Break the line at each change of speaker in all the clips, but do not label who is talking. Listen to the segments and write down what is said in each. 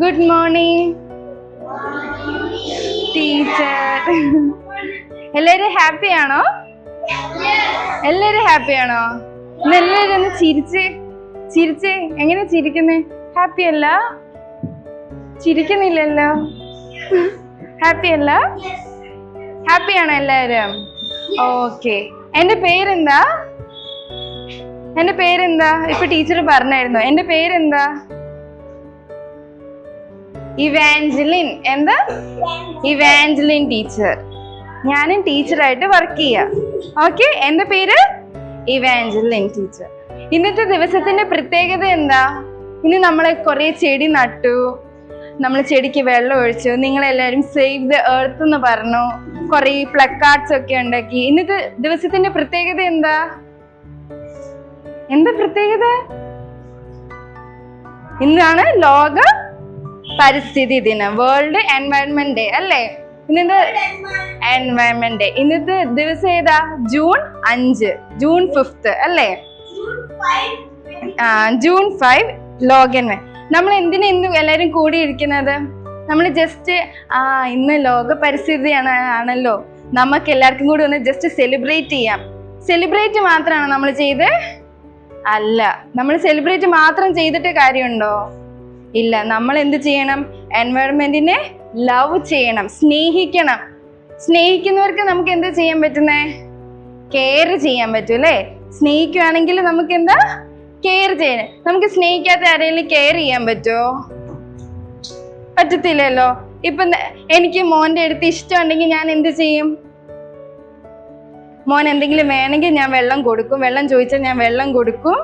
Good morning teacher. എല്ലാവരും ഹാപ്പിയാണോ? എല്ലാവരും ഹാപ്പിയാണോ? എല്ലാവരും ഒന്ന് ചിരിച്ച് എങ്ങനെ ചിരിക്കുന്നേ? ഹാപ്പി അല്ല? ചിരിക്കുന്നില്ലല്ലോ. ഹാപ്പി അല്ല? ഹാപ്പിയാണോ എല്ലാവരും? ഓക്കെ. എന്റെ പേരെന്താ? ഇപ്പൊ ടീച്ചർ പറഞ്ഞായിരുന്നു. എന്റെ പേരെന്താ? ഇവാഞ്ചലിൻ. എന്താ? Evangeline teacher. ഞാനും ടീച്ചറായിട്ട് വർക്ക് ചെയ്യാം. ഓക്കെ, എന്റെ പേര് ഇവാഞ്ചലിൻ ടീച്ചർ. ഇന്നത്തെ ദിവസത്തിന്റെ പ്രത്യേകത എന്താ? ഇന്ന് നമ്മളെ കുറെ ചെടി നട്ടു, നമ്മൾ ചെടിക്ക് വെള്ളം ഒഴിച്ചു, നിങ്ങളെല്ലാവരും സേവ് ദ എർത്ത് എന്ന് പറഞ്ഞു, കുറെ പ്ലക്കാർഡ്സ് ഒക്കെ ഉണ്ടാക്കി. ഇന്നത്തെ ദിവസത്തിന്റെ പ്രത്യേകത എന്താ? പ്രത്യേകത? ഇന്നാണ് ലോക പരിസ്ഥിതി ദിനം, വേൾഡ് എൻവയൺമെന്റ് ഡേ അല്ലേ? ഇന്നത്തെ എൻവയൺമെന്റ് ഡേ. ഇന്നത്തെ ദിവസം ഏതാ? ജൂൺ 5, ജൂൺ 5 അല്ലേ? ജൂൺ 5 ലോക. നമ്മൾ എന്തിനാ ഇന്ന് എല്ലാവരും കൂടിയിരിക്കുന്നത്? നമ്മൾ ജസ്റ്റ് ഇന്ന് ലോക പരിസ്ഥിതി ആണല്ലോ, നമുക്ക് എല്ലാവർക്കും കൂടി ഒന്ന് ജസ്റ്റ് സെലിബ്രേറ്റ് ചെയ്യാം. സെലിബ്രേറ്റ് മാത്രമാണ് നമ്മൾ ചെയ്ത്? അല്ല. നമ്മൾ സെലിബ്രേറ്റ് മാത്രം ചെയ്തിട്ട് കാര്യമുണ്ടോ? ഇല്ല. നമ്മൾ എന്ത് ചെയ്യണം? എൻവയൺമെന്റിനെ ലവ് ചെയ്യണം, സ്നേഹിക്കണം. സ്നേഹിക്കുന്നവർക്ക് നമുക്ക് എന്താ ചെയ്യാൻ പറ്റുന്നേ? കെയർ ചെയ്യാൻ പറ്റും അല്ലേ? സ്നേഹിക്കുകയാണെങ്കിൽ നമുക്ക് എന്താ? കെയർ ചെയ്യണം. നമുക്ക് സ്നേഹിക്കാത്ത ആരെങ്കിലും കെയർ ചെയ്യാൻ പറ്റുമോ? പറ്റത്തില്ലല്ലോ. ഇപ്പൊ എനിക്ക് മോന്റെ അടുത്ത് ഇഷ്ടമുണ്ടെങ്കിൽ ഞാൻ എന്ത് ചെയ്യും? മോൻ എന്തെങ്കിലും വേണമെങ്കിൽ ഞാൻ വെള്ളം കൊടുക്കും, വെള്ളം ചോദിച്ചാൽ ഞാൻ വെള്ളം കൊടുക്കും,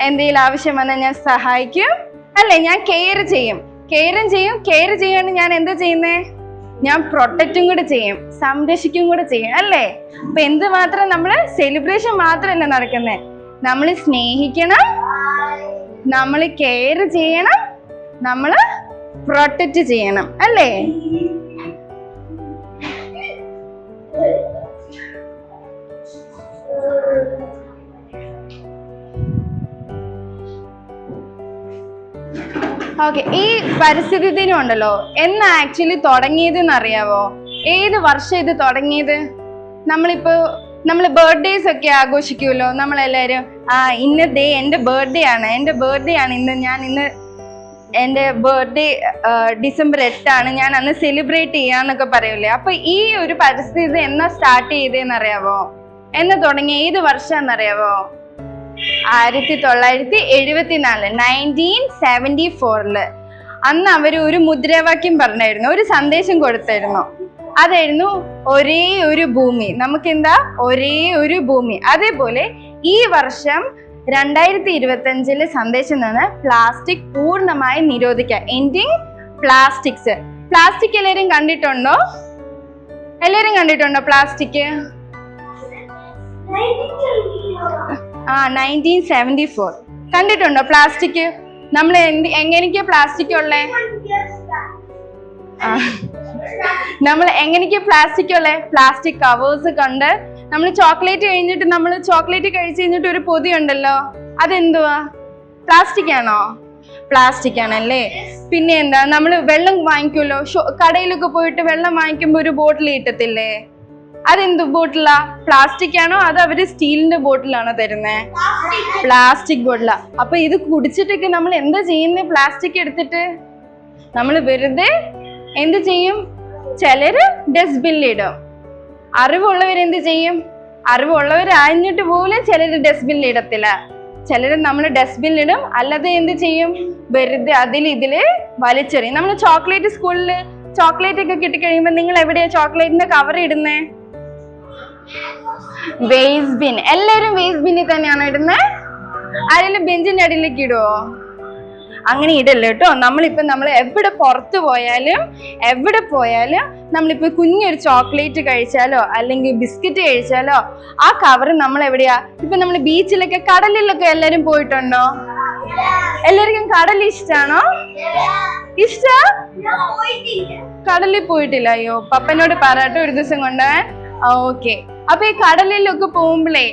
എന്തെങ്കിലും ആവശ്യം വന്നാൽ ഞാൻ സഹായിക്കും അല്ലേ? ഞാൻ കെയർ ചെയ്യും. കെയർ ചെയ്യാണ്ട് ഞാൻ എന്താ ചെയ്യുന്നേ? ഞാൻ പ്രൊട്ടക്റ്റും കൂടെ ചെയ്യും, സംരക്ഷിക്കും കൂടെ ചെയ്യും അല്ലേ? അപ്പൊ എന്ത് മാത്രം നമ്മള് സെലിബ്രേഷൻ മാത്രമല്ല നടക്കുന്നേ, നമ്മൾ സ്നേഹിക്കണം, നമ്മൾ കെയർ ചെയ്യണം, നമ്മൾ പ്രൊട്ടക്റ്റ് ചെയ്യണം അല്ലേ? ഓക്കെ. ഈ പരിസ്ഥിതി ദിനം ഉണ്ടല്ലോ, എന്നാ ആക്ച്വലി തുടങ്ങിയതെന്ന് അറിയാവോ? ഏത് വർഷം ഇത് തുടങ്ങിയത്? നമ്മൾ ബർത്ത്ഡേസ് ഒക്കെ ആഘോഷിക്കുമല്ലോ നമ്മളെല്ലാവരും. ഇന്ന ഡേ എൻ്റെ ബർത്ത്ഡേ ആണ് ഇന്ന്, ഇന്ന് എൻ്റെ ബർത്ത്ഡേ ഡിസംബർ 8 ഞാൻ അന്ന് സെലിബ്രേറ്റ് ചെയ്യാന്നൊക്കെ പറയൂലേ. അപ്പൊ ഈ ഒരു പരിസ്ഥിതി എന്നാ സ്റ്റാർട്ട് ചെയ്തേന്ന് അറിയാവോ? എന്നാ തുടങ്ങിയ? ഏത് വർഷാന്നറിയാവോ? 1974, 1974. അന്ന് അവര് ഒരു മുദ്രാവാക്യം പറഞ്ഞായിരുന്നു, ഒരു സന്ദേശം കൊടുത്തായിരുന്നു. അതായിരുന്നു ഒരേ ഒരു ഭൂമി. നമുക്കെന്താ? ഒരേ ഒരു ഭൂമി. അതേപോലെ ഈ വർഷം 2025 സന്ദേശം നിന്ന് പ്ലാസ്റ്റിക് പൂർണ്ണമായി നിരോധിക്കുക, എൻഡിങ് പ്ലാസ്റ്റിക്സ്. പ്ലാസ്റ്റിക് എല്ലാവരും കണ്ടിട്ടുണ്ടോ? പ്ലാസ്റ്റിക്? 1974 കണ്ടിട്ടുണ്ടോ പ്ലാസ്റ്റിക്? നമ്മൾ എങ്ങനെയൊക്കെയാ പ്ലാസ്റ്റിക് ഉള്ളേ? നമ്മൾ എങ്ങനെയൊക്കെയാ പ്ലാസ്റ്റിക് ഉള്ളേ? പ്ലാസ്റ്റിക് കവേഴ്സ് കൊണ്ട്. നമ്മൾ ചോക്ലേറ്റ് കഴിച്ചു കഴിഞ്ഞിട്ട് ഒരു പൊതി ഉണ്ടല്ലോ, അതെന്തുവാ? പ്ലാസ്റ്റിക് ആണോ? പ്ലാസ്റ്റിക് ആണല്ലേ. പിന്നെ എന്താ? നമ്മൾ വെള്ളം വാങ്ങിക്കുമല്ലോ, കടയിലൊക്കെ പോയിട്ട് വെള്ളം വാങ്ങിക്കുമ്പോ ഒരു ബോട്ടിൽ കിട്ടത്തില്ലേ, അതെന്ത് ബോട്ടിലാ? പ്ലാസ്റ്റിക് ആണോ അതോ അവര് സ്റ്റീലിന്റെ ബോട്ടിലാണോ തരുന്നേ? പ്ലാസ്റ്റിക് ബോട്ടിലാ. അപ്പൊ ഇത് കുടിച്ചിട്ടൊക്കെ നമ്മൾ എന്താ ചെയ്യുന്നത്? പ്ലാസ്റ്റിക് എടുത്തിട്ട് നമ്മൾ വെറുതെ എന്ത് ചെയ്യും? ചിലര് ഡസ്റ്റ്ബിന്നിലിടും. അറിവുള്ളവരെന്ത് ചെയ്യും? അറിവുള്ളവരാഞ്ഞിട്ട് പോലും ചിലര് ഡസ്റ്റ്ബിന്നിൽ ഇടത്തില്ല. ചിലര് നമ്മൾ ഡസ്റ്റ്ബിന്നിലിടും, അല്ലാതെ എന്ത് ചെയ്യും? വെറുതെ ഇതില് വലിച്ചെറിയും. നമ്മൾ ചോക്ലേറ്റ്, സ്കൂളില് ചോക്ലേറ്റ് ഒക്കെ കിട്ടിക്കഴിയുമ്പോ നിങ്ങൾ എവിടെയാ ചോക്ലേറ്റിന്റെ കവർ ഇടുന്നേ? Waste bin. എല്ലാവരും വേസ്റ്റ് ബിന്നിൽ തന്നെയാണോ ഇടുന്നത്? ആരെങ്കിലും ബെഞ്ചിന്റെ അടിയിലേക്ക് ഇടുവോ? അങ്ങനെ ഇടല്ലോ കേട്ടോ. നമ്മൾ എവിടെ പുറത്തു പോയാലും നമ്മളിപ്പോ കുഞ്ഞൊരു ചോക്ലേറ്റ് കഴിച്ചാലോ അല്ലെങ്കിൽ ബിസ്ക്കറ്റ് കഴിച്ചാലോ ആ കവർ നമ്മൾ എവിടെയാ? ഇപ്പൊ നമ്മൾ ബീച്ചിലൊക്കെ കടലിലൊക്കെ എല്ലാരും പോയിട്ടുണ്ടോ? എല്ലാവർക്കും കടൽ ഇഷ്ടാണോ? കടലിൽ പോയിട്ടില്ല? അയ്യോ, പപ്പനോട് പറയട്ടെ ഒരു ദിവസം കൊണ്ടുപോകാൻ. ഓക്കെ. അപ്പൊ ഈ കടലിലൊക്കെ പോകുമ്പോഴേ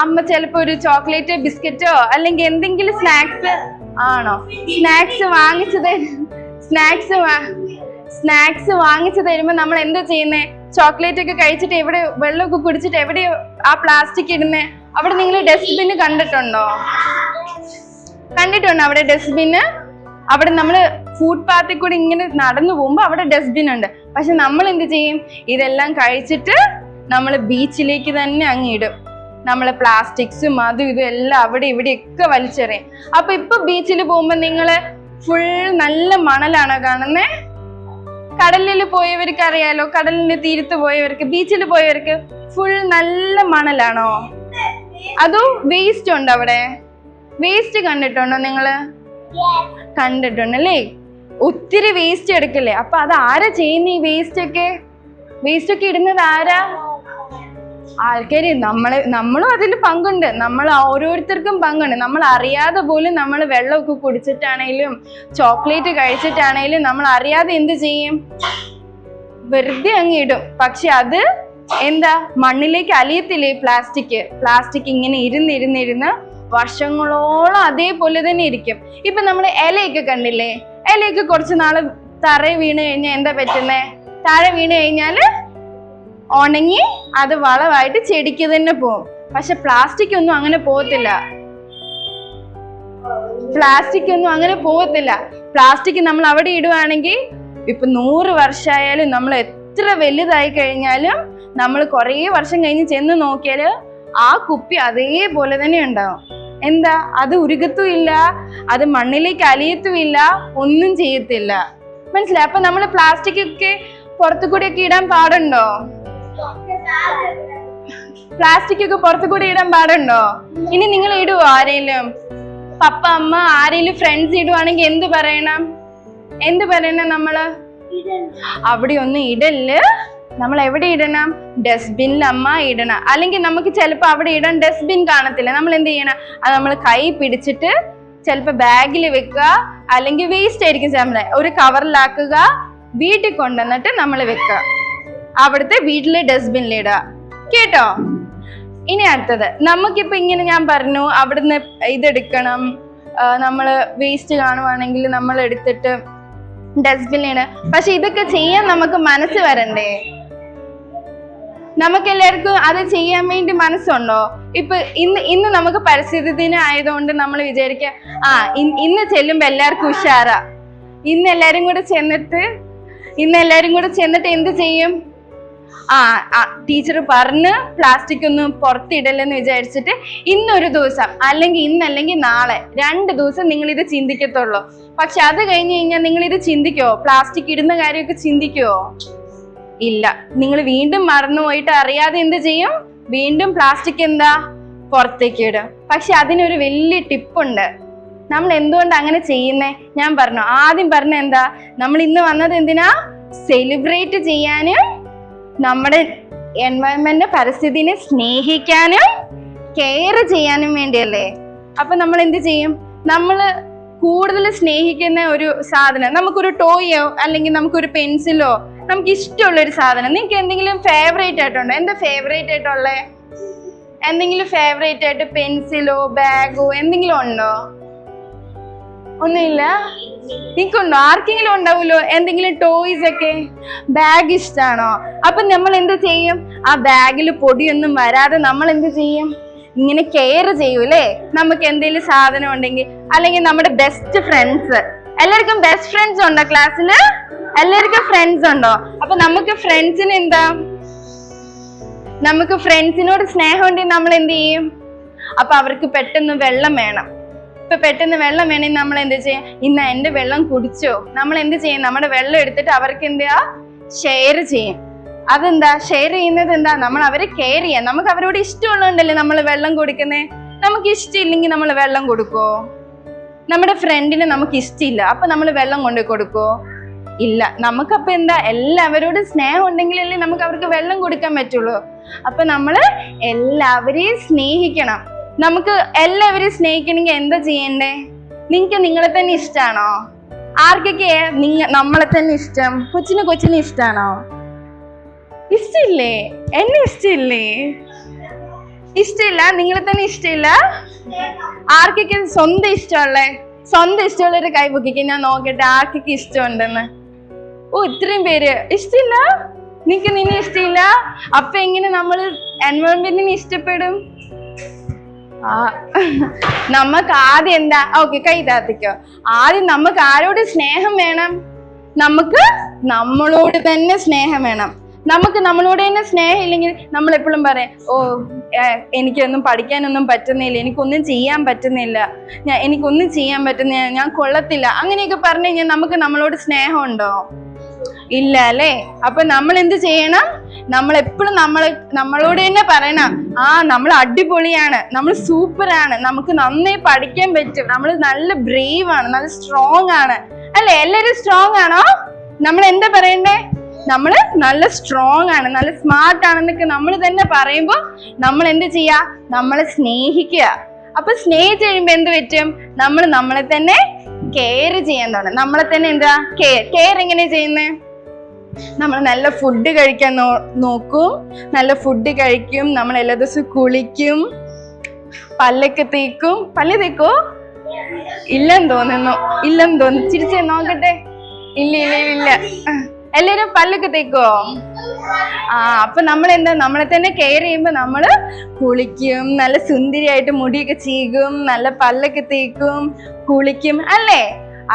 അമ്മ ചിലപ്പോ ഒരു ചോക്ലേറ്റ് ബിസ്ക്കറ്റോ അല്ലെങ്കിൽ എന്തെങ്കിലും സ്നാക്സ് ആണോ? സ്നാക്സ് വാങ്ങിച്ചു തരുമ്പോ നമ്മൾ എന്താ ചെയ്യുന്നേ? ചോക്ലേറ്റ് ഒക്കെ കഴിച്ചിട്ട് എവിടെ, വെള്ളമൊക്കെ കുടിച്ചിട്ട് എവിടെ ആ പ്ലാസ്റ്റിക് ഇടുന്നേ? അവിടെ നിങ്ങൾ ഡസ്റ്റ്ബിന് കണ്ടിട്ടുണ്ടോ? അവിടെ ഡസ്റ്റ്ബിന്? അവിടെ നമ്മള് ഫുട്പാത്തിൽ കൂടി ഇങ്ങനെ നടന്നു പോകുമ്പോ അവിടെ ഡസ്റ്റ്ബിൻ ഉണ്ട്. പക്ഷെ നമ്മൾ എന്ത് ചെയ്യും? ഇതെല്ലാം കഴിച്ചിട്ട് നമ്മൾ ബീച്ചിലേക്ക് തന്നെ അങ്ങ് ഇടും. നമ്മള് പ്ലാസ്റ്റിക്സും അതും ഇതും എല്ലാം അവിടെ ഇവിടെയൊക്കെ വലിച്ചെറിയും. അപ്പൊ ഇപ്പൊ ബീച്ചിൽ പോകുമ്പോ നിങ്ങള് ഫുൾ നല്ല മണലാണോ കാണുന്നേ? കടലിൽ പോയവർക്ക് അറിയാലോ, കടലിന്റെ തീരത്ത് പോയവർക്ക്, ബീച്ചിൽ പോയവർക്ക് ഫുൾ നല്ല മണലാണോ? അതോ വേസ്റ്റ് ഉണ്ടോ അവിടെ? വേസ്റ്റ് കണ്ടിട്ടുണ്ടോ നിങ്ങള്? കണ്ടിട്ടുണ്ടല്ലേ? ഒത്തിരി വേസ്റ്റ് എടുക്കല്ലേ? അപ്പൊ അത് ആരാ ചെയ്യുന്ന ഈ വേസ്റ്റ് ഒക്കെ ഇടുന്നത് ആരാ? ആൾക്കാര്. നമ്മളും അതിൽ പങ്കുണ്ട്. നമ്മൾ ഓരോരുത്തർക്കും പങ്കുണ്ട്. നമ്മൾ അറിയാതെ പോലും നമ്മൾ വെള്ളമൊക്കെ കുടിച്ചിട്ടാണേലും ചോക്ലേറ്റ് കഴിച്ചിട്ടാണേലും നമ്മൾ അറിയാതെ എന്ത് ചെയ്യും? വെറുതെ അങ്ങ് ഇടും. പക്ഷെ അത് എന്താ, മണ്ണിലേക്ക് അലിയത്തില്ലേ? പ്ലാസ്റ്റിക് ഇങ്ങനെ ഇരുന്ന് വർഷങ്ങളോളം അതേപോലെ തന്നെ ഇരിക്കും. ഇപ്പൊ നമ്മൾ ഇലയൊക്കെ കണ്ടില്ലേ? ഇലയൊക്കെ കുറച്ച് നാള് തറ വീണ് കഴിഞ്ഞാൽ എന്താ പറ്റുന്നേ? താഴെ വീണ് കഴിഞ്ഞാല് ഉണങ്ങി അത് വളമായിട്ട് ചെടിക്ക് തന്നെ പോകും. പക്ഷെ പ്ലാസ്റ്റിക് ഒന്നും അങ്ങനെ പോകത്തില്ല. പ്ലാസ്റ്റിക് നമ്മൾ അവിടെ ഇടുവാണെങ്കിൽ ഇപ്പൊ 100 വർഷമായാലും, നമ്മൾ എത്ര വലുതായി കഴിഞ്ഞാലും, നമ്മൾ കുറേ വർഷം കഴിഞ്ഞ് ചെന്ന് നോക്കിയാല് ആ കുപ്പി അതേപോലെ തന്നെ ഉണ്ടാവും. എന്താ, അത് ഉരുകത്തുമില്ല, അത് മണ്ണിലേക്ക് അലിയത്തുമില്ല, ഒന്നും ചെയ്യത്തില്ല. മനസ്സിലായി? അപ്പൊ നമ്മൾ പ്ലാസ്റ്റിക് ഒക്കെ പുറത്തു കൂടി ഒക്കെ ഇടാൻ പാടുണ്ടോ? പ്ലാസ്റ്റിക് ഒക്കെ പുറത്തു കൂടി ഇടാൻ പാടുണ്ടോ? ഇനി നിങ്ങൾ ഇടുവോ? ആരെങ്കിലും പപ്പ, അമ്മ, ആരെങ്കിലും ഫ്രണ്ട്സ് ഇടുവാണെങ്കിൽ എന്ത് പറയണം? നമ്മള് അവിടെ ഒന്നും ഇടല്. നമ്മൾ എവിടെ ഇടണം? ഡസ്റ്റ്ബിനിൽ അമ്മ ഇടണം. അല്ലെങ്കിൽ നമുക്ക് ചിലപ്പോ അവിടെ ഇടാൻ ഡസ്റ്റ്ബിൻ കാണത്തില്ല. നമ്മൾ എന്ത് ചെയ്യണം? അത് നമ്മൾ കൈ പിടിച്ചിട്ട് ചിലപ്പോ ബാഗിൽ വെക്കുക, അല്ലെങ്കിൽ വേസ്റ്റ് ആയിരിക്കും നമ്മളെ ഒരു കവറിലാക്കുക, വീട്ടിൽ കൊണ്ടുവന്നിട്ട് നമ്മൾ വെക്കുക. അവിടുത്തെ വീട്ടിലെ ഡസ്റ്റ്ബിനിൽ ഇടുക. കേട്ടോ? ഇനി അടുത്തത്, നമുക്കിപ്പോ ഇങ്ങനെ ഞാൻ പറഞ്ഞു അവിടുന്ന് ഇതെടുക്കണം, നമ്മള് വേസ്റ്റ് കാണുവാണെങ്കിൽ നമ്മൾ എടുത്തിട്ട് ഡസ്റ്റ്ബിനിലാണ്. പക്ഷെ ഇതൊക്കെ ചെയ്യാൻ നമുക്ക് മനസ്സ് വരണ്ടേ? നമുക്കെല്ലാവർക്കും അത് ചെയ്യാൻ വേണ്ടി മനസ്സുണ്ടോ? ഇപ്പൊ ഇന്ന് നമുക്ക് പരിസ്ഥിതി ദിനം ആയതുകൊണ്ട് നമ്മൾ വിചാരിക്കുക, ഇന്ന് ചെല്ലുമ്പോ എല്ലാവർക്കും ഉഷാറാ, ഇന്ന് എല്ലാരും കൂടെ ചെന്നിട്ട് എന്ത് ചെയ്യും? ടീച്ചർ പറഞ്ഞ് പ്ലാസ്റ്റിക് ഒന്നും പുറത്തിടല്ലെന്ന് വിചാരിച്ചിട്ട് ഇന്നൊരു ദിവസം, അല്ലെങ്കിൽ നാളെ 2 ദിവസം നിങ്ങൾ ഇത് ചിന്തിക്കത്തുള്ളൂ. പക്ഷെ അത് കഴിഞ്ഞ് കഴിഞ്ഞാൽ നിങ്ങൾ ഇത് ചിന്തിക്കോ? പ്ലാസ്റ്റിക് ഇടുന്ന കാര്യമൊക്കെ ചിന്തിക്കോ? ഇല്ല. നിങ്ങൾ വീണ്ടും മറന്നുപോയിട്ട് അറിയാതെ എന്ത് ചെയ്യും? വീണ്ടും പ്ലാസ്റ്റിക് പുറത്തേക്ക് ഇടും. പക്ഷെ അതിനൊരു വലിയ ടിപ്പുണ്ട്. നമ്മൾ എന്തുകൊണ്ട് അങ്ങനെ ചെയ്യുന്നേ? ഞാൻ ആദ്യം പറഞ്ഞ നമ്മൾ ഇന്ന് വന്നത് എന്തിനാ? സെലിബ്രേറ്റ് ചെയ്യാനും നമ്മുടെ എൻവയൺമെന്റ്, പരിസ്ഥിതിനെ സ്നേഹിക്കാനും കെയർ ചെയ്യാനും വേണ്ടിയല്ലേ? അപ്പൊ നമ്മൾ എന്ത് ചെയ്യും? നമ്മള് കൂടുതൽ സ്നേഹിക്കുന്ന ഒരു സാധനം, നമുക്കൊരു ടോയോ അല്ലെങ്കിൽ നമുക്കൊരു പെൻസിലോ, നമുക്ക് ഇഷ്ടമുള്ള ഒരു സാധനം, നിങ്ങൾക്ക് എന്തെങ്കിലും ഫേവറേറ്റ് ആയിട്ടുണ്ടോ? എന്താ ഫേവറേറ്റ് ആയിട്ടുള്ളേ? എന്തെങ്കിലും ഫേവറേറ്റ് ആയിട്ട് പെൻസിലോ ബാഗോ എന്തെങ്കിലും ഉണ്ടോ? ഒന്നുമില്ല. നിങ്ങൾക്കുണ്ടോ? ആർക്കെങ്കിലും ഉണ്ടാവുമല്ലോ എന്തെങ്കിലും ടോയ്സ് ഒക്കെ. ബാഗ് ഇഷ്ടാണോ? അപ്പൊ നമ്മൾ എന്ത് ചെയ്യും? ആ ബാഗിൽ പൊടിയൊന്നും വരാതെ നമ്മൾ എന്ത് ചെയ്യും? ഇങ്ങനെ കെയർ ചെയ്യൂലേ? നമുക്ക് എന്തെങ്കിലും സാധനം ഉണ്ടെങ്കിൽ, അല്ലെങ്കിൽ നമ്മുടെ ബെസ്റ്റ് ഫ്രണ്ട്സ്, എല്ലാവർക്കും ബെസ്റ്റ് ഫ്രണ്ട്സ് ഉണ്ടോ ക്ലാസ്സില്? എല്ലാവർക്കും ഫ്രണ്ട്സ് ഉണ്ടോ? അപ്പൊ നമുക്ക് ഫ്രണ്ട്സിനോട് സ്നേഹം ഉണ്ടെങ്കിൽ നമ്മൾ എന്ത് ചെയ്യും? അപ്പൊ അവർക്ക് പെട്ടെന്ന് വെള്ളം വേണം. വേണമെങ്കിൽ നമ്മൾ എന്ത് ചെയ്യും? ഇന്ന് എന്റെ വെള്ളം കുടിച്ചോ? നമ്മൾ എന്ത് ചെയ്യും? നമ്മുടെ വെള്ളം എടുത്തിട്ട് അവർക്ക് ഷെയർ ചെയ്യും. ഷെയർ ചെയ്യുന്നത് നമ്മൾ അവരെ കെയർ ചെയ്യാം. നമുക്ക് അവരോട് ഇഷ്ടമുള്ളതുകൊണ്ടല്ലേ നമ്മൾ വെള്ളം കൊടുക്കുന്നേ. നമുക്ക് ഇഷ്ടമില്ലെങ്കിൽ നമ്മൾ വെള്ളം കൊടുക്കോ? നമ്മുടെ ഫ്രണ്ടിന് നമുക്ക് ഇഷ്ടമില്ല, അപ്പൊ നമ്മൾ വെള്ളം കൊണ്ടു കൊടുക്കോ? ഇല്ല. നമുക്കപ്പൊ എല്ലാവരോടും സ്നേഹം ഉണ്ടെങ്കിലല്ലേ നമുക്ക് അവർക്ക് വെള്ളം കൊടുക്കാൻ പറ്റുള്ളൂ. അപ്പൊ നമ്മള് എല്ലാവരെയും സ്നേഹിക്കണം. നമുക്ക് എല്ലാവരെയും സ്നേഹിക്കണമെങ്കിൽ എന്താ ചെയ്യണ്ടേ? നിങ്ങക്ക് നിങ്ങളെ തന്നെ ഇഷ്ടാണോ? ആർക്കൊക്കെ നമ്മളെ തന്നെ ഇഷ്ടം? കൊച്ചിനെ ഇഷ്ടാണോ? ഇഷ്ടമില്ലേ? എന്നെ ഇഷ്ടമില്ലേ? ഇഷ്ടമില്ല? നിങ്ങളെ തന്നെ ഇഷ്ടമില്ല? ആർക്കൊക്കെ സ്വന്തം ഇഷ്ടമുള്ളേ? സ്വന്തം ഇഷ്ടമുള്ളൊരു കൈ പൊക്കിക്ക്, ഞാൻ നോക്കട്ടെ ആർക്കൊക്കെ ഇഷ്ടമുണ്ടെന്ന്. ഓ, ഇത്രയും പേര് ഇഷ്ടമില്ല. നിന്നെ ഇഷ്ടമില്ല. അപ്പൊ എങ്ങനെ നമ്മള് എൻവയോൺമെന്റിനെ ഇഷ്ടപ്പെടും? നമുക്ക് ആദ്യം എന്താ? ഓക്കെ, കൈ താത്തിക്കോ. ആദ്യം നമുക്ക് ആരോട് സ്നേഹം വേണം? നമുക്ക് നമ്മളോട് തന്നെ സ്നേഹം വേണം. നമുക്ക് നമ്മളോട് തന്നെ സ്നേഹം ഇല്ലെങ്കിൽ നമ്മൾ എപ്പോഴും പറയാം, ഓ എനിക്കൊന്നും പഠിക്കാനൊന്നും പറ്റുന്നില്ല, എനിക്കൊന്നും ചെയ്യാൻ പറ്റുന്നില്ല, എനിക്കൊന്നും ചെയ്യാൻ പറ്റുന്നില്ല, ഞാൻ കൊള്ളത്തില്ല, അങ്ങനെയൊക്കെ പറഞ്ഞു കഴിഞ്ഞാൽ നമുക്ക് നമ്മളോട് സ്നേഹമുണ്ടോ? ഇല്ല അല്ലേ? അപ്പൊ നമ്മൾ എന്ത് ചെയ്യണം? നമ്മൾ എപ്പോഴും നമ്മളോട് തന്നെ പറയണം, നമ്മൾ അടിപൊളിയാണ്, നമ്മൾ സൂപ്പറാണ്, നമുക്ക് നന്നായി പഠിക്കാൻ പറ്റും, നമ്മൾ നല്ല ബ്രേവ് ആണ്, നല്ല സ്ട്രോങ് ആണ് അല്ലെ? എല്ലാരും സ്ട്രോങ് ആണോ? നമ്മൾ എന്താ പറയണ്ടേ? നമ്മള് നല്ല സ്ട്രോങ് ആണ്, നല്ല സ്മാർട്ട് ആണെന്നൊക്കെ നമ്മൾ തന്നെ പറയുമ്പോ നമ്മൾ എന്ത് ചെയ്യാ? നമ്മളെ സ്നേഹിക്കുക. അപ്പൊ സ്നേഹിച്ചു കഴിയുമ്പോ എന്ത് പറ്റും? നമ്മൾ നമ്മളെ തന്നെ കെയർ ചെയ്യാൻ തുടങ്ങും. നമ്മളെ തന്നെ എന്താ കെയർ എങ്ങനെ ചെയ്യുന്നേ? നമ്മൾ നല്ല ഫുഡ് കഴിക്കാൻ നോക്കും, നല്ല ഫുഡ് കഴിക്കും, നമ്മൾ എല്ലാ ദിവസവും കുളിക്കും, പല്ലൊക്കെ തേക്കും. പല്ല് തേക്കോ? ഇല്ലെന്ന് തോന്നുന്നു. ചിരിച്ചേ നോക്കട്ടെ. ഇല്ല ഇല്ല ഇല്ല. എല്ലാരും പല്ലൊക്കെ തേക്കോ? അപ്പൊ നമ്മൾ എന്താ? നമ്മളെ തന്നെ കെയർ ചെയ്യുമ്പോ നമ്മള് കുളിക്കും, നല്ല സുന്ദരിയായിട്ട് മുടിയൊക്കെ ചീകും, നല്ല പല്ലൊക്കെ തേക്കും, കുളിക്കും അല്ലേ?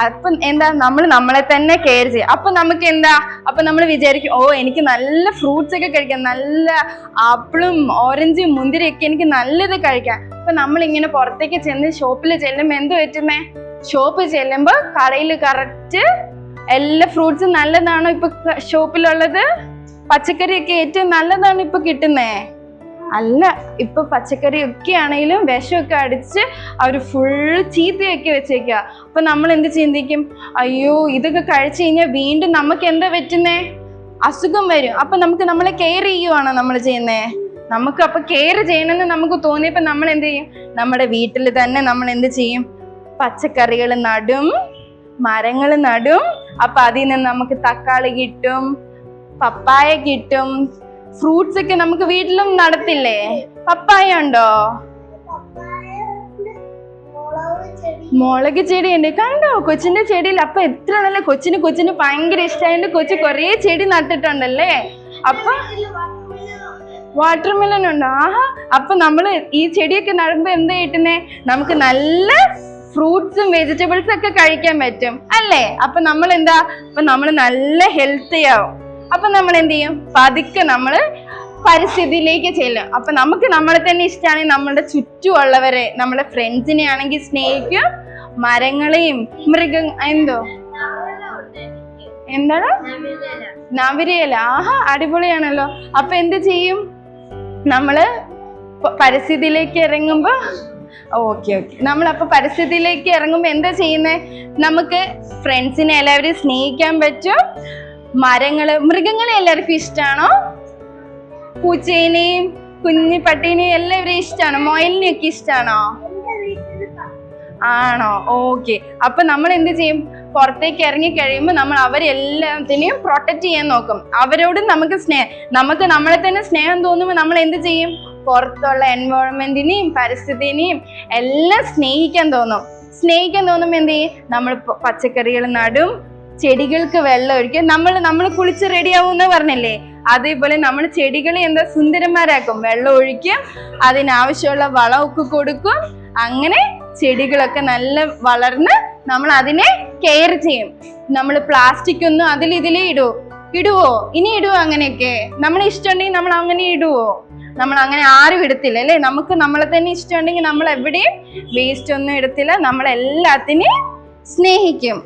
അപ്പൊ എന്താ? നമ്മൾ നമ്മളെ തന്നെ കെയർ ചെയ്യും. അപ്പൊ നമുക്ക് എന്താ? അപ്പൊ നമ്മൾ വിചാരിക്കും, ഓ എനിക്ക് നല്ല ഫ്രൂട്ട്സ് ഒക്കെ കഴിക്കാം, നല്ല ആപ്പിളും ഓറഞ്ചും മുന്തിരിയൊക്കെ എനിക്ക് നല്ലത് കഴിക്കാം. അപ്പൊ നമ്മൾ ഇങ്ങനെ പുറത്തേക്ക് ചെന്ന് ഷോപ്പിൽ ചെല്ലുമ്പോ എന്ത് പറ്റുന്നേ? ഷോപ്പിൽ ചെല്ലുമ്പോ കടയിൽ കറക്റ്റ് എല്ലാ ഫ്രൂട്ട്സും നല്ലതാണോ ഇപ്പൊ ഷോപ്പിലുള്ളത്? പച്ചക്കറിയൊക്കെ ഏറ്റവും നല്ലതാണ് ഇപ്പൊ കിട്ടുന്നേ? അല്ല. ഇപ്പൊ പച്ചക്കറി ഒക്കെ ആണെങ്കിലും വിഷമൊക്കെ അടിച്ച് അവര് ഫുൾ ചീത്തയൊക്കെ വെച്ചേക്കുക. അപ്പൊ നമ്മൾ എന്ത് ചിന്തിക്കും? അയ്യോ ഇതൊക്കെ കഴിച്ചു കഴിഞ്ഞാൽ വീണ്ടും നമുക്ക് എന്താ പറ്റുന്നേ? അസുഖം വരും. അപ്പൊ നമുക്ക് നമ്മളെ കെയർ ചെയ്യുവാണോ നമ്മൾ ചെയ്യുന്നേ? നമുക്ക് അപ്പൊ കെയർ ചെയ്യണമെന്ന് നമുക്ക് തോന്നിയപ്പോ നമ്മൾ എന്ത് ചെയ്യും? നമ്മുടെ വീട്ടിൽ തന്നെ നമ്മൾ എന്ത് ചെയ്യും? പച്ചക്കറികൾ നടും, മരങ്ങൾ നടും. അപ്പൊ അതിൽ നിന്ന് നമുക്ക് തക്കാളി കിട്ടും, പപ്പായ കിട്ടും, ഫ്രൂട്ട്സ് ഒക്കെ നമുക്ക് വീട്ടിലും നടത്തില്ലേ? പപ്പായ ഉണ്ടോ? മുളക് ചെടി ഉണ്ട്. കണ്ടോ കൊച്ചിന്റെ ചെടിയിൽ? അപ്പൊ എത്ര നല്ല കൊച്ചിന് ഭയങ്കര ഇഷ്ടമായിട്ട് കൊച്ചു കൊറേ ചെടി നട്ടിട്ടുണ്ടല്ലേ? അപ്പൊ വാട്ടർമെലൺ ഉണ്ടോ? അപ്പൊ നമ്മള് ഈ ചെടിയൊക്കെ നടുമ്പോ എന്താ കിട്ടുന്നേ? നമുക്ക് നല്ല ഫ്രൂട്ട്സും വെജിറ്റബിൾസും ഒക്കെ കഴിക്കാൻ പറ്റും അല്ലേ? അപ്പൊ നമ്മൾ എന്താ? അപ്പൊ നമ്മൾ നല്ല ഹെൽത്തി ആവും. അപ്പൊ നമ്മൾ എന്ത് ചെയ്യും? പതുക്കെ നമ്മള് പരിസ്ഥിതിയിലേക്ക് ചെല്ലും. അപ്പൊ നമുക്ക് നമ്മളെ തന്നെ ഇഷ്ടമാണെങ്കിൽ നമ്മളുടെ ചുറ്റുമുള്ളവരെ, നമ്മുടെ ഫ്രണ്ട്സിനെ ആണെങ്കിൽ സ്നേഹിക്കും, മരങ്ങളെയും എന്താണ് നവിരയില. അടിപൊളിയാണല്ലോ. അപ്പൊ എന്ത് ചെയ്യും? നമ്മള് പരിസ്ഥിതിയിലേക്ക് ഇറങ്ങുമ്പോ നമ്മളപ്പോ പരിസ്ഥിതിയിലേക്ക് ഇറങ്ങുമ്പോ എന്താ ചെയ്യുന്നേ? നമുക്ക് ഫ്രണ്ട്സിനെ എല്ലാവരെയും സ്നേഹിക്കാൻ പറ്റും. മൃഗങ്ങളെ എല്ലാവർക്കും ഇഷ്ടമാണോ? പൂച്ചേനെയും കുഞ്ഞി പട്ടീനെയും എല്ലാവരെയും ഇഷ്ടമാണോ? മൊയലിനെയൊക്കെ ഇഷ്ടമാണോ? ആണോ? ഓക്കെ. അപ്പൊ നമ്മൾ എന്ത് ചെയ്യും? പുറത്തേക്ക് ഇറങ്ങി കഴിയുമ്പോൾ നമ്മൾ അവരെല്ലാത്തിനെയും പ്രൊട്ടക്ട് ചെയ്യാൻ നോക്കും. അവരോട് നമുക്ക് നമ്മളെ തന്നെ സ്നേഹം തോന്നുമ്പോൾ നമ്മൾ എന്ത് ചെയ്യും? പുറത്തുള്ള എൻവയോൺമെന്റിനെയും പരിസ്ഥിതിനെയും എല്ലാം സ്നേഹിക്കാൻ തോന്നുമ്പോൾ എന്ത് ചെയ്യും? നമ്മൾ പച്ചക്കറികൾ നടും, ചെടികൾക്ക് വെള്ളം ഒഴിക്കും. നമ്മൾ കുളിച്ച് റെഡിയാവുമെന്ന് പറഞ്ഞില്ലേ? അതേപോലെ നമ്മൾ ചെടികളെ എന്താ സുന്ദരന്മാരാക്കും. വെള്ളം ഒഴിക്കും, അതിനാവശ്യമുള്ള വളമൊക്കെ കൊടുക്കും. അങ്ങനെ ചെടികളൊക്കെ നല്ല വളർന്ന് നമ്മൾ അതിനെ കെയർ ചെയ്യും. നമ്മൾ പ്ലാസ്റ്റിക് ഒന്നും ഇതിലേ ഇടുവോ? ഇനി ഇടുവോ? അങ്ങനെയൊക്കെ നമ്മൾ ഇഷ്ടമുണ്ടെങ്കിൽ നമ്മൾ അങ്ങനെ ഇടുവോ? നമ്മൾ അങ്ങനെ ആരും ഇടത്തില്ല അല്ലേ? നമുക്ക് നമ്മളെ തന്നെ ഇഷ്ടമുണ്ടെങ്കിൽ നമ്മൾ എവിടെയും വേസ്റ്റ് ഒന്നും ഇടത്തില്ല. നമ്മൾ എല്ലാത്തിനെയും സ്നേഹിക്കും.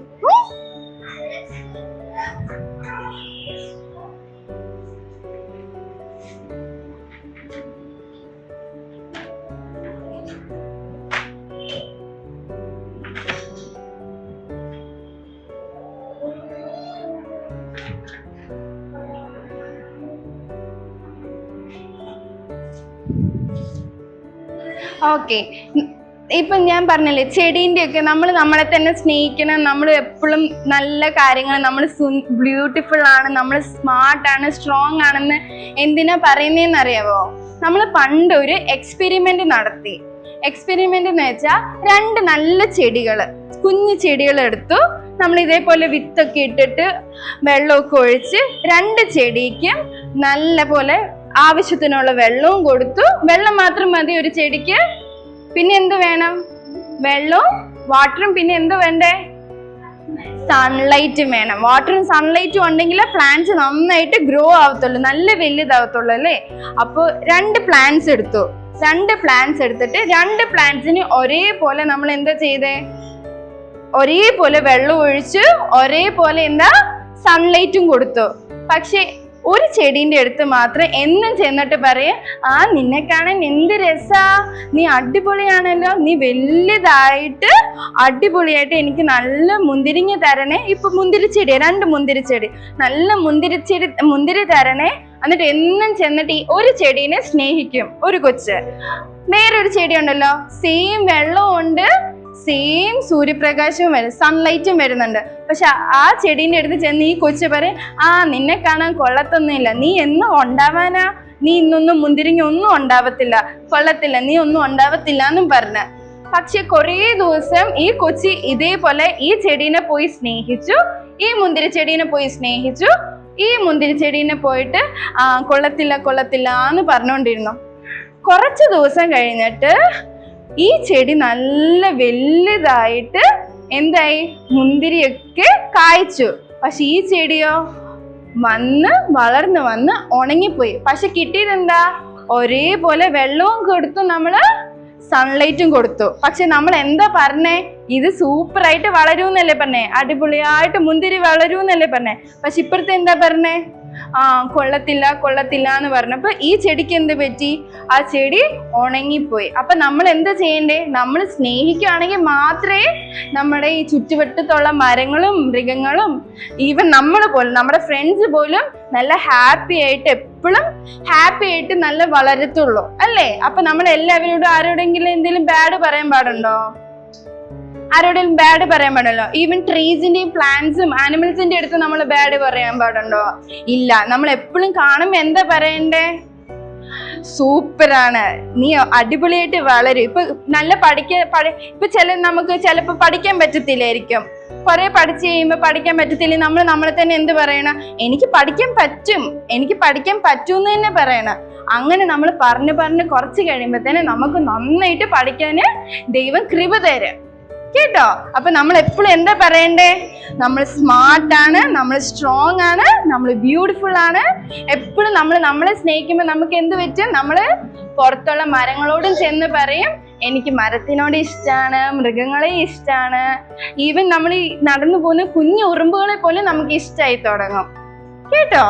ഓക്കെ. ഇപ്പൊ ഞാൻ പറഞ്ഞില്ലേ ചെടീൻ്റെ ഒക്കെ നമ്മൾ നമ്മളെ തന്നെ സ്നേഹിക്കണം. നമ്മൾ എപ്പോഴും നല്ല കാര്യങ്ങൾ, നമ്മൾ ബ്യൂട്ടിഫുൾ ആണ്, നമ്മൾ സ്മാർട്ടാണ്, സ്ട്രോങ് ആണെന്ന് എന്തിനാ പറയുന്നതെന്ന് അറിയാവോ? നമ്മൾ പണ്ട് ഒരു എക്സ്പെരിമെന്റ് നടത്തി. എക്സ്പെരിമെന്റ് എന്ന് വെച്ചാൽ 2 നല്ല ചെടികൾ, കുഞ്ഞു ചെടികൾ എടുത്തു. നമ്മൾ ഇതേപോലെ വിത്തൊക്കെ ഇട്ടിട്ട് വെള്ളമൊക്കെ ഒഴിച്ച് 2 ചെടിക്കും നല്ല പോലെ ആവശ്യത്തിനുള്ള വെള്ളവും കൊടുത്തു. വെള്ളം മാത്രം മതി ഒരു ചെടിക്ക്. പിന്നെ എന്ത് വേണം? വെള്ളവും വാട്ടറും. പിന്നെ എന്ത് വേണ്ടേ? സൺലൈറ്റും വേണം. വാട്ടറും സൺലൈറ്റും ഉണ്ടെങ്കിൽ പ്ലാന്റ്സ് നന്നായിട്ട് ഗ്രോ ആവത്തുള്ളൂ, നല്ല വലുതാവത്തുള്ളൂ അല്ലേ. അപ്പോൾ 2 പ്ലാന്റ്സ് എടുത്തു. 2 പ്ലാന്റ്സ് എടുത്തിട്ട് 2 പ്ലാന്റ്സിന് ഒരേപോലെ നമ്മൾ എന്താ ചെയ്തേ? ഒരേപോലെ വെള്ളം ഒഴിച്ച് ഒരേപോലെ എന്താ സൺലൈറ്റും കൊടുത്തു. പക്ഷെ ഒരു ചെടീൻ്റെ അടുത്ത് മാത്രം എന്നും ചെന്നിട്ട് പറയും, ആ നിന്നെ കാണാൻ എന്ത് രസാ, നീ അടിപൊളിയാണല്ലോ, നീ വലുതായിട്ട് അടിപൊളിയായിട്ട് എനിക്ക് നല്ല മുന്തിരിങ്ങ തരണേ. ഇപ്പൊ മുന്തിരിച്ചെടി, 2 മുന്തിരിച്ചെടി, നല്ല മുന്തിരി തരണേ. എന്നിട്ട് എന്നും ചെന്നിട്ട് ഈ ഒരു ചെടീനെ സ്നേഹിക്കും ഒരു കൊച്ച്. വേറൊരു ചെടി ഉണ്ടല്ലോ, സെയിം വെള്ളവും ഉണ്ട്, സെയിം സൂര്യപ്രകാശവും വരും, സൺലൈറ്റും വരുന്നുണ്ട്. പക്ഷെ ആ ചെടീൻ്റെ അടുത്ത് ചെന്ന് ഈ കൊച്ചു പറയും, ആ നിന്നെ കാണാൻ കൊള്ളത്തൊന്നുമില്ല, നീ എന്നും ഉണ്ടാവാനാ, നീ ഇന്നൊന്നും മുന്തിരിങ്ങ ഒന്നും ഉണ്ടാവത്തില്ല, കൊള്ളത്തില്ല, നീ ഒന്നും ഉണ്ടാവത്തില്ല എന്നും പറഞ്ഞ്. പക്ഷെ കുറേ ദിവസം ഈ കൊച്ചി ഇതേപോലെ ഈ ചെടീനെ പോയി സ്നേഹിച്ചു, ഈ മുന്തിരി ചെടീനെ പോയി സ്നേഹിച്ചു, ഈ മുന്തിരി ചെടീനെ പോയിട്ട് കൊള്ളത്തില്ല കൊള്ളത്തില്ല എന്ന് പറഞ്ഞുകൊണ്ടിരുന്നു. കുറച്ച് ദിവസം കഴിഞ്ഞിട്ട് ഈ ചെടി നല്ല വലുതായിട്ട് എന്തായി? മുന്തിരിയൊക്കെ കായ്ച്ചു. പക്ഷെ ഈ ചെടിയോ വളർന്ന് വന്ന് ഉണങ്ങിപ്പോയി. പക്ഷെ കിട്ടിയതെന്താ? ഒരേപോലെ വെള്ളവും കൊടുത്തു, നമ്മള് സൺലൈറ്റും കൊടുത്തു. പക്ഷെ നമ്മൾ എന്താ പറഞ്ഞേ? ഇത് സൂപ്പറായിട്ട് വളരൂന്നല്ലേ പറഞ്ഞേ, അടിപൊളിയായിട്ട് മുന്തിരി വളരൂന്നല്ലേ പറഞ്ഞേ. പക്ഷെ ഇപ്പഴത്തെ എന്താ പറഞ്ഞേ? കൊള്ളത്തില്ല കൊള്ളത്തില്ല എന്ന് പറഞ്ഞപ്പോ ഈ ചെടിക്ക് എന്ത് പറ്റി? ആ ചെടി ഉണങ്ങിപ്പോയി. അപ്പൊ നമ്മൾ എന്താ ചെയ്യണ്ടേ? നമ്മൾ സ്നേഹിക്കുകയാണെങ്കിൽ മാത്രമേ നമ്മുടെ ഈ ചുറ്റുവട്ടത്തുള്ള മരങ്ങളും മൃഗങ്ങളും ഈവൻ നമ്മൾ പോലും, നമ്മുടെ ഫ്രണ്ട്സ് പോലും നല്ല ഹാപ്പി ആയിട്ട്, എപ്പോഴും ഹാപ്പി ആയിട്ട് നല്ല വളരത്തുള്ളൂ അല്ലേ. അപ്പൊ നമ്മൾ എല്ലാവരോടും ആരോടെങ്കിലും എന്തെങ്കിലും ബാഡ് പറയാൻ പാടുണ്ടോ? ആരോടെങ്കിലും ബാഡ് പറയാൻ പാടുണ്ടോ? ഈവൻ ട്രീസിന്റെയും പ്ലാന്റ്സും ആനിമൽസിന്റെ അടുത്ത് നമ്മൾ ബാഡ് പറയാൻ പാടുണ്ടോ? ഇല്ല. നമ്മൾ എപ്പോഴും കാണുമ്പോ എന്താ പറയണ്ടേ? സൂപ്പറാണ്, നീ അടിപൊളിയായിട്ട് വളരും. ഇപ്പൊ നല്ല ഇപ്പൊ നമുക്ക് ചിലപ്പോ പഠിക്കാൻ പറ്റത്തില്ലായിരിക്കും. കുറെ പഠിച്ചു കഴിയുമ്പോ പഠിക്കാൻ പറ്റത്തില്ല, നമ്മളെ തന്നെ എന്ത് പറയണം? എനിക്ക് പഠിക്കാൻ പറ്റും, എനിക്ക് പഠിക്കാൻ പറ്റൂന്ന് തന്നെ പറയണം. അങ്ങനെ നമ്മൾ പറഞ്ഞ് കുറച്ച് കഴിയുമ്പോ തന്നെ നമുക്ക് നന്നായിട്ട് പഠിക്കാന് ദൈവം കൃപ തരും കേട്ടോ. അപ്പൊ നമ്മൾ എപ്പോഴും എന്താ പറയണ്ടേ? നമ്മൾ സ്മാർട്ടാണ്, നമ്മൾ സ്ട്രോങ് ആണ്, നമ്മൾ ബ്യൂട്ടിഫുൾ ആണ്. എപ്പോഴും നമ്മളെ സ്നേഹിക്കുമ്പോൾ നമുക്ക് എന്ത് പറ്റും? നമ്മള് പുറത്തുള്ള മരങ്ങളോടും ചെന്ന് പറയും, എനിക്ക് മരത്തിനോട് ഇഷ്ടമാണ്, മൃഗങ്ങളെ ഇഷ്ടമാണ്. ഈവൻ നമ്മൾ ഈ നടന്നു പോകുന്ന കുഞ്ഞു ഉറുമ്പുകളെ പോലും നമുക്ക് ഇഷ്ടമായി തുടങ്ങും കേട്ടോ.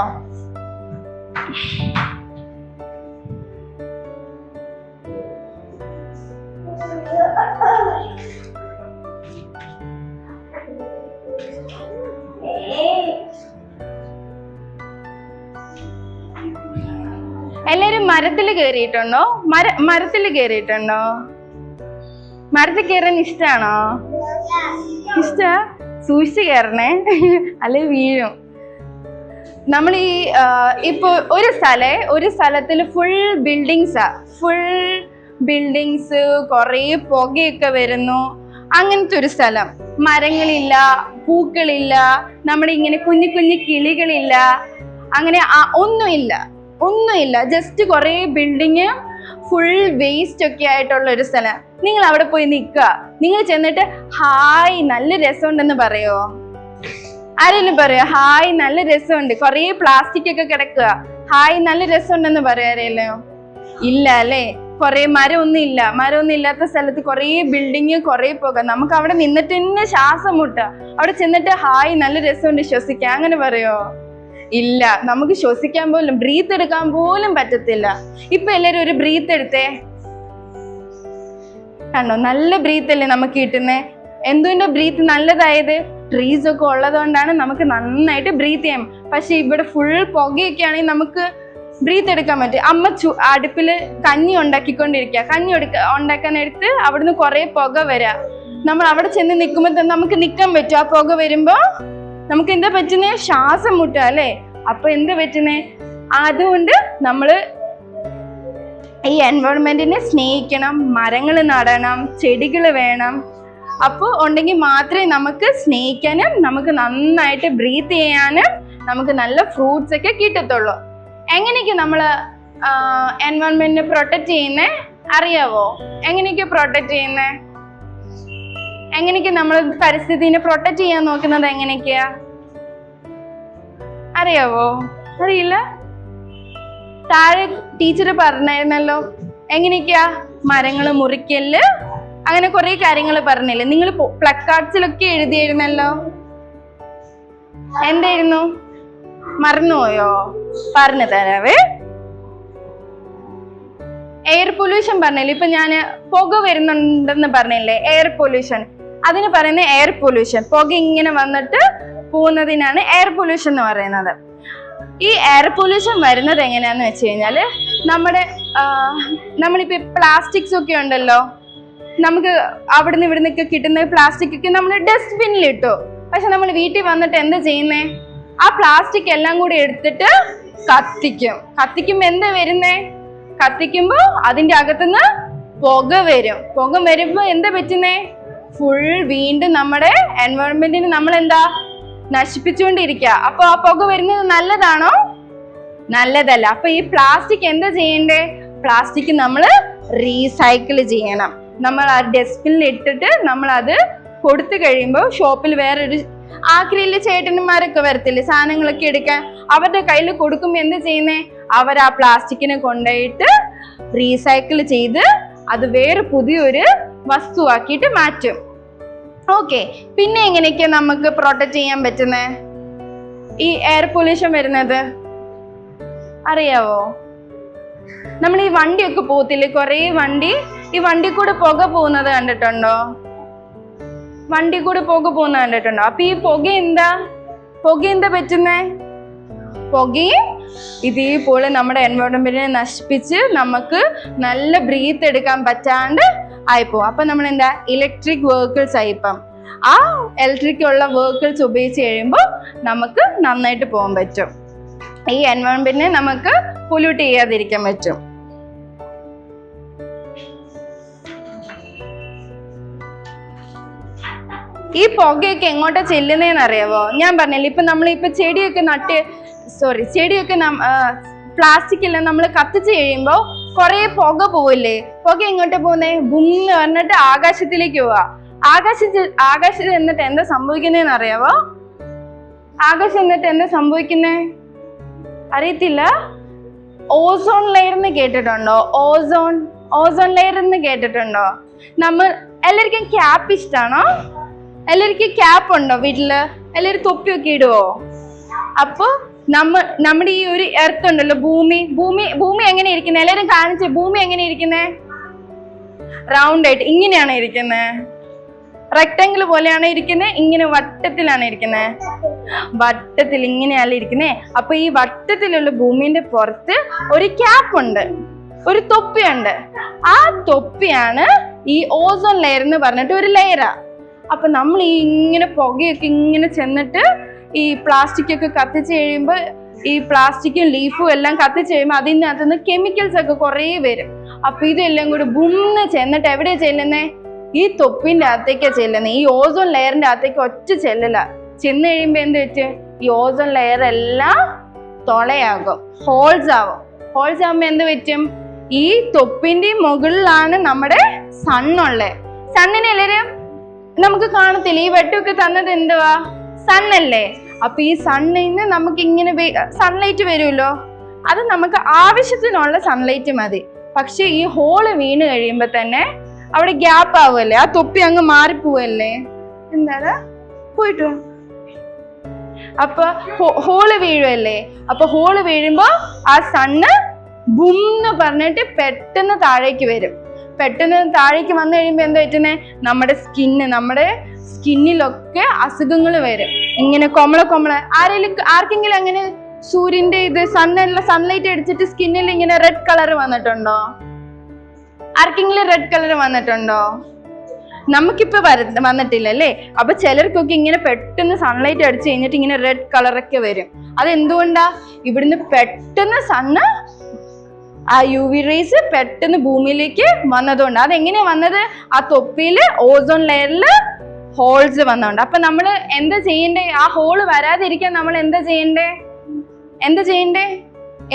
എല്ലാരും മരത്തിൽ കയറിയിട്ടുണ്ടോ? മരത്തിൽ കയറിയിട്ടുണ്ടോ? മരത്തിൽ കയറാൻ ഇഷ്ടാണോ? ഇഷ്ടാ? സൂക്ഷിച്ച് കയറണേ, അല്ലെ വീഴും. നമ്മൾ ഇപ്പൊ ഒരു സ്ഥലത്തിൽ ഫുൾ ബിൽഡിങ്സ്, കുറേ പുകയൊക്കെ വരുന്നു. അങ്ങനത്തെ ഒരു സ്ഥലം, മരങ്ങളില്ല, പൂക്കളില്ല, നമ്മുടെ ഇങ്ങനെ കുഞ്ഞു കുഞ്ഞു കിളികളില്ല, അങ്ങനെ ഒന്നുമില്ല. ജസ്റ്റ് കുറേ ബിൽഡിങ്, ഫുൾ വേസ്റ്റ് ഒക്കെ ആയിട്ടുള്ള ഒരു സ്ഥലം. നിങ്ങൾ അവിടെ പോയി നിൽക്കുക. നിങ്ങൾ ചെന്നിട്ട് ഹായ് നല്ല രസമുണ്ടെന്ന് പറയോ? ആരെങ്കിലും പറയോ ഹായ് നല്ല രസമുണ്ട്? കുറേ പ്ലാസ്റ്റിക് ഒക്കെ കിടക്കുക, ഹായ് നല്ല രസമുണ്ടെന്ന് പറയോ ആരെയല്ലോ? ഇല്ല അല്ലേ. കുറേ മരമൊന്നും ഇല്ലാത്ത സ്ഥലത്ത് കുറേ ബിൽഡിങ്, കുറേ പുക. നമുക്ക് അവിടെ നിന്നിട്ട് തന്നെ ശ്വാസം മുട്ടുക. അവിടെ ചെന്നിട്ട് ഹായ് നല്ല രസമുണ്ട് ശ്വസിക്കാം അങ്ങനെ പറയോ? ഇല്ല. നമുക്ക് ശ്വസിക്കാൻ പോലും, ബ്രീത്ത് എടുക്കാൻ പോലും പറ്റത്തില്ല. ഇപ്പൊ എല്ലാരും ഒരു ബ്രീത്ത് എടുത്തേ, കണ്ടോ? നല്ല ബ്രീത്ത് അല്ലേ നമുക്ക് കിട്ടുന്നേ? എന്തുകൊണ്ടാ ബ്രീത്ത് നല്ലതായത്? ട്രീസ് ഒക്കെ ഉള്ളത് കൊണ്ടാണ് നമുക്ക് നന്നായിട്ട് ബ്രീത്ത് ചെയ്യാം. പക്ഷെ ഇവിടെ ഫുൾ പുകയൊക്കെ ആണെങ്കിൽ നമുക്ക് ബ്രീത്ത് എടുക്കാൻ പറ്റും. അമ്മ അടുപ്പില് കഞ്ഞി ഉണ്ടാക്കിക്കൊണ്ടിരിക്കുക. കഞ്ഞി ഉണ്ടാക്കാൻ എടുത്ത് അവിടുന്ന് കുറെ പുക വരാ. നമ്മൾ അവിടെ ചെന്ന് നിൽക്കുമ്പോൾ നമുക്ക് നിൽക്കാൻ പറ്റും. ആ പുക വരുമ്പോ നമുക്ക് എന്താ പറ്റുന്നേ? ശ്വാസം മുട്ടുക അല്ലേ? അപ്പൊ എന്താ പറ്റുന്നേ? അതുകൊണ്ട് നമ്മള് ഈ എൻവയോൺമെന്റിനെ സ്നേഹിക്കണം, മരങ്ങൾ നടണം, ചെടികൾ വേണം. അപ്പോൾ ഉണ്ടെങ്കിൽ മാത്രമേ നമുക്ക് സ്നേഹിക്കാനും നമുക്ക് നന്നായിട്ട് ബ്രീത്ത് ചെയ്യാനും നമുക്ക് നല്ല ഫ്രൂട്ട്സ് ഒക്കെ കിട്ടത്തുള്ളൂ. എങ്ങനെയൊക്കെ നമ്മൾ എൻവയോൺമെന്റിനെ പ്രൊട്ടക്ട് ചെയ്യുന്നേ അറിയാവോ? എങ്ങനെയൊക്കെ പ്രൊട്ടക്ട് ചെയ്യുന്നേ? എങ്ങനെയൊക്കെ നമ്മൾ പരിസ്ഥിതിനെ പ്രൊട്ടക്ട് ചെയ്യാൻ നോക്കുന്നത് എങ്ങനെയൊക്കെയാ അറിയാവോ? അറിയില്ല? താഴെ ടീച്ചർ പറഞ്ഞായിരുന്നല്ലോ. എങ്ങനെയൊക്കെയാ? മരങ്ങൾ മുറിക്കല്, അങ്ങനെ കുറെ കാര്യങ്ങൾ പറഞ്ഞില്ലേ? നിങ്ങൾ പ്ലക്കാർഡ്സിലൊക്കെ എഴുതിയായിരുന്നല്ലോ. എന്തായിരുന്നു? മറന്നുപോയോ? പറഞ്ഞു തരാവേ. എയർ പൊല്യൂഷൻ പറഞ്ഞില്ലേ? ഇപ്പൊ ഞാൻ പുക വരുന്നുണ്ടെന്ന് പറഞ്ഞില്ലേ? എയർ പൊല്യൂഷൻ, അതിന് പറയുന്നത് എയർ പൊല്യൂഷൻ. പുക ഇങ്ങനെ വന്നിട്ട് പോകുന്നതിനാണ് എയർ പൊല്യൂഷൻ എന്ന് പറയുന്നത്. ഈ എയർ പൊല്യൂഷൻ വരുന്നത് എങ്ങനെയാന്ന് വെച്ച് കഴിഞ്ഞാല് നമ്മളിപ്പോ പ്ലാസ്റ്റിക്സ് ഒക്കെ ഉണ്ടല്ലോ, നമുക്ക് അവിടുന്ന് ഇവിടുന്നൊക്കെ കിട്ടുന്ന പ്ലാസ്റ്റിക് ഒക്കെ നമ്മൾ ഡസ്റ്റ്ബിന്നിൽ ഇട്ടു. പക്ഷെ നമ്മൾ വീട്ടിൽ വന്നിട്ട് എന്താ ചെയ്യുന്നേ? ആ പ്ലാസ്റ്റിക് എല്ലാം കൂടി എടുത്തിട്ട് കത്തിക്കുമ്പോ എന്താ വരുന്നേ? കത്തിക്കുമ്പോ അതിന്റെ അകത്തുനിന്ന് പുക വരും. പുക വരുമ്പോ എന്താ പറ്റുന്നേ? ഫുൾ വീണ്ടും നമ്മുടെ എൻവയോൺമെന്റിന് നമ്മൾ എന്താ നശിപ്പിച്ചുകൊണ്ടിരിക്കുക. അപ്പൊ ആ പുക വരുന്നത് നല്ലതാണോ? നല്ലതല്ല. അപ്പൊ ഈ പ്ലാസ്റ്റിക് എന്താ ചെയ്യണ്ടേ? പ്ലാസ്റ്റിക് നമ്മൾ റീസൈക്കിൾ ചെയ്യണം. നമ്മൾ ആ ഡസ്റ്റ്ബിന്നിൽ ഇട്ടിട്ട് നമ്മൾ അത് കൊടുത്തു കഴിയുമ്പോൾ ഷോപ്പിൽ വേറൊരു ആക്രിയിലെ ചേട്ടന്മാരൊക്കെ വരത്തില്ലേ സാധനങ്ങളൊക്കെ എടുക്കാൻ, അവരുടെ കയ്യിൽ കൊടുക്കുമ്പോൾ എന്താ ചെയ്യുന്നേ? അവർ ആ പ്ലാസ്റ്റിക്കിനെ കൊണ്ടുപോയിട്ട് റീസൈക്കിൾ ചെയ്ത് അത് വേറെ പുതിയൊരു വസ്തുവാക്കിയിട്ട് മാറ്റും. ഓക്കെ, പിന്നെ എങ്ങനെയൊക്കെയാ നമുക്ക് പ്രൊട്ടക്ട് ചെയ്യാൻ പറ്റുന്നേ ഈ എയർ പൊല്യൂഷൻ വരുന്നത് അറിയാവോ? നമ്മൾ ഈ വണ്ടിയൊക്കെ പോകത്തില്ലേ, കുറേ വണ്ടി, ഈ വണ്ടി കൂടെ പുക പോകുന്നത് കണ്ടിട്ടുണ്ടോ? വണ്ടി കൂടെ പുക പോകുന്നത് കണ്ടിട്ടുണ്ടോ? അപ്പൊ ഈ പുക എന്താ പറ്റുന്നേ? പുകയും ഇതേപോലെ നമ്മുടെ എൻവയോൺമെന്റിനെ നശിപ്പിച്ച് നമുക്ക് നല്ല ബ്രീത്ത് എടുക്കാൻ പറ്റാണ്ട് ആയിപ്പോ. അപ്പൊ നമ്മൾ എന്താ ഇലക്ട്രിക് വെഹിക്കിൾസ് ആയിപ്പം. ആ ഇലക്ട്രിക് ഉള്ള വെഹിക്കിൾസ് ഉപയോഗിച്ച് കഴിയുമ്പോൾ നമുക്ക് നന്നായിട്ട് പോകാൻ പറ്റും. ഈ എൻവയോൺമെന്റിനെ നമുക്ക് പൊല്യൂട്ട് ചെയ്യാതിരിക്കാൻ പറ്റും. ഈ പുകയൊക്കെ എങ്ങോട്ടാ ചെല്ലുന്നതെന്ന് അറിയാവോ? ഞാൻ പറഞ്ഞില്ലേ, ഇപ്പൊ നമ്മളിപ്പോ ചെടിയൊക്കെ പ്ലാസ്റ്റിക് എല്ലാം നമ്മൾ കത്തിച്ച് കഴിയുമ്പോ കുറെ പുക പോവില്ലേ? പുക എങ്ങോട്ടാ പോകുന്നേ? ബുന്ന് പറഞ്ഞിട്ട് ആകാശത്തിലേക്ക് പോവാ. ആകാശത്തിൽ എന്നിട്ട് എന്താ സംഭവിക്കുന്നതെന്ന് അറിയാവോ? ആകാശം എന്നിട്ട് എന്താ സംഭവിക്കുന്നേ അറിയത്തില്ല? ഓസോൺ ലെയർ എന്ന് കേട്ടിട്ടുണ്ടോ? ഓസോൺ ലെയർ എന്ന് കേട്ടിട്ടുണ്ടോ? എല്ലാവർക്കും ക്യാപ്പ് ഇഷ്ടാണോ? എല്ലാവർക്കും ക്യാപ്പ് ഉണ്ടോ വീട്ടില്? എല്ലാവരും തൊപ്പിയൊക്കെ ഇടുവോ? അപ്പൊ നമ്മുടെ ഈ ഒരു എർത്ത് ഉണ്ടല്ലോ, ഭൂമി എങ്ങനെ ഇരിക്കുന്നത്? എല്ലാവരും കാണിച്ചേ, ഭൂമി എങ്ങനെ ഇരിക്കുന്നേ? റൗണ്ട് ആയിട്ട് ഇങ്ങനെയാണ് ഇരിക്കുന്നത്. റെക്ടാങ്കിൾ പോലെയാണ് ഇരിക്കുന്നത്? ഇങ്ങനെ വട്ടത്തിലാണ് ഇരിക്കുന്നത്? വട്ടത്തിൽ ഇങ്ങനെയല്ല ഇരിക്കുന്നേ. അപ്പൊ ഈ വട്ടത്തിലുള്ള ഭൂമിന്റെ പുറത്ത് ഒരു ക്യാപ്പ് ഉണ്ട്, ഒരു തൊപ്പിയുണ്ട്. ആ തൊപ്പിയാണ് ഈ ഓസോൺ ലെയർ എന്ന് പറഞ്ഞിട്ട് ഒരു ലെയറാ. അപ്പൊ നമ്മൾ ഈ ഇങ്ങനെ പുകയൊക്കെ ഇങ്ങനെ ചെന്നിട്ട് ഈ പ്ലാസ്റ്റിക് ഒക്കെ കത്തിച്ച് കഴിയുമ്പോൾ, ഈ പ്ലാസ്റ്റിക്കും ലീഫും എല്ലാം കത്തിച്ച് കഴിയുമ്പോൾ അതിനകത്തുനിന്ന് കെമിക്കൽസ് ഒക്കെ കുറേ വരും. അപ്പൊ ഇതെല്ലാം കൂടി ബുന്ന് ചെന്നിട്ട് എവിടെയാ ചെല്ലുന്നേ? ഈ തൊപ്പിന്റെ അകത്തേക്കാ ചെല്ലുന്നത്. ഈ ഓസോൺ ലെയറിന്റെ അകത്തേക്ക് ഒറ്റ ചെല്ലല. ചെന്ന് കഴിയുമ്പോ എന്ത് വെച്ച് ഈ ഓസോൺ ലെയർ എല്ലാം തുളയാകും, ഹോൾസ് ആവും. ഹോൾസ് ആകുമ്പോ എന്ത് പറ്റും? ഈ തൊപ്പിന്റെ മുകളിലാണ് നമ്മുടെ സണ്ണുള്ളത്. സണ്ണിനെ എല്ലാവരും നമുക്ക് കാണത്തില്ല. ഈ വെട്ടമൊക്കെ തന്നത് എന്തുവാ? സണ്ണല്ലേ. അപ്പൊ ഈ സണ്ണിൽ നിന്ന് നമുക്ക് ഇങ്ങനെ സൺലൈറ്റ് വരുമല്ലോ, അത് നമുക്ക് ആവശ്യത്തിനുള്ള സൺലൈറ്റ് മതി. പക്ഷെ ഈ ഹോള് വീണ് കഴിയുമ്പോ തന്നെ അവിടെ ഗ്യാപ്പ് ആവുമല്ലേ, ആ തൊപ്പി അങ്ങ് മാറിപ്പോവല്ലേ. എന്താണ് പോയിട്ട് അപ്പൊ ഹോള് വീഴുമല്ലേ. അപ്പൊ ഹോള് വീഴുമ്പോ ആ സണ്ണ് ബുംന്ന് പറഞ്ഞിട്ട് പെട്ടെന്ന് താഴേക്ക് വരും. പെട്ടെന്ന് താഴേക്ക് വന്നു കഴിയുമ്പോ എന്താ പറ്റുന്നേ? നമ്മുടെ സ്കിന്നിലൊക്കെ അസുഖങ്ങൾ വരും. ഇങ്ങനെ കൊമള ആർക്കെങ്കിലും അങ്ങനെ സൂര്യന്റെ ഇത് സൺലൈറ്റ് അടിച്ചിട്ട് സ്കിന്നിൽ ഇങ്ങനെ റെഡ് കളർ വന്നിട്ടുണ്ടോ? ആർക്കെങ്കിലും റെഡ് കളർ വന്നിട്ടുണ്ടോ? നമുക്കിപ്പോ വന്നിട്ടില്ലല്ലേ. അപ്പൊ ചിലർക്കൊക്കെ ഇങ്ങനെ പെട്ടെന്ന് സൺലൈറ്റ് അടിച്ചു കഴിഞ്ഞിട്ട് ഇങ്ങനെ റെഡ് കളറൊക്കെ വരും. അതെന്തുകൊണ്ടാ? ഇവിടുന്ന് പെട്ടെന്ന് സണ്ണ് ആ യു വി റേസ് പെട്ടെന്ന് ഭൂമിയിലേക്ക് വന്നതുകൊണ്ട്. അതെങ്ങനെയാ വന്നത്? ആ തൊപ്പിയില് ഓസോൺ ലെയറില് ഹോൾസ് വന്നതുകൊണ്ട്. അപ്പൊ നമ്മൾ എന്താ ചെയ്യണ്ടേ? ആ ഹോള് വരാതിരിക്കാൻ നമ്മൾ എന്താ ചെയ്യണ്ടേ?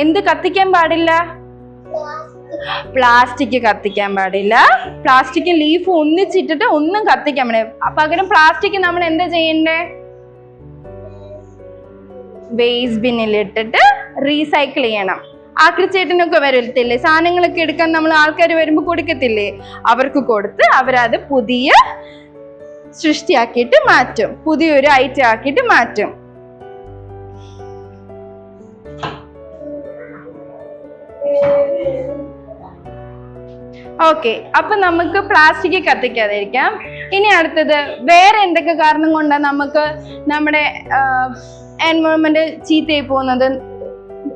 എന്ത് കത്തിക്കാൻ പാടില്ല? പ്ലാസ്റ്റിക് കത്തിക്കാൻ പാടില്ല. പ്ലാസ്റ്റിക്കും ലീഫും ഒന്നിച്ചിട്ടിട്ട് ഒന്നും കത്തിക്കാൻ പാടില്ല. പകരം പ്ലാസ്റ്റിക് നമ്മൾ എന്താ ചെയ്യണ്ടേ? വേസ്റ്റ് ബിന്നിൽ ഇട്ടിട്ട് റീസൈക്കിൾ ചെയ്യണം. ആക്രിച്ചേട്ടനൊക്കെ വരത്തില്ലേ, സാധനങ്ങളൊക്കെ എടുക്കാൻ നമ്മൾ ആൾക്കാർ വരുമ്പോ കൊടുക്കത്തില്ലേ, അവർക്ക് കൊടുത്ത് അവരത് പുതിയ സൃഷ്ടിയാക്കിയിട്ട് മാറ്റും, പുതിയൊരു ഐറ്റം ആക്കിയിട്ട് മാറ്റും. ഓക്കെ, അപ്പൊ നമുക്ക് പ്ലാസ്റ്റിക് കത്തിക്കാതിരിക്കാം. ഇനി അടുത്തത് വേറെ എന്തൊക്കെ കാരണം കൊണ്ടാണ് നമുക്ക് നമ്മുടെ എൻവയോൺമെന്റ് ചീത്തയായി പോകുന്നത്,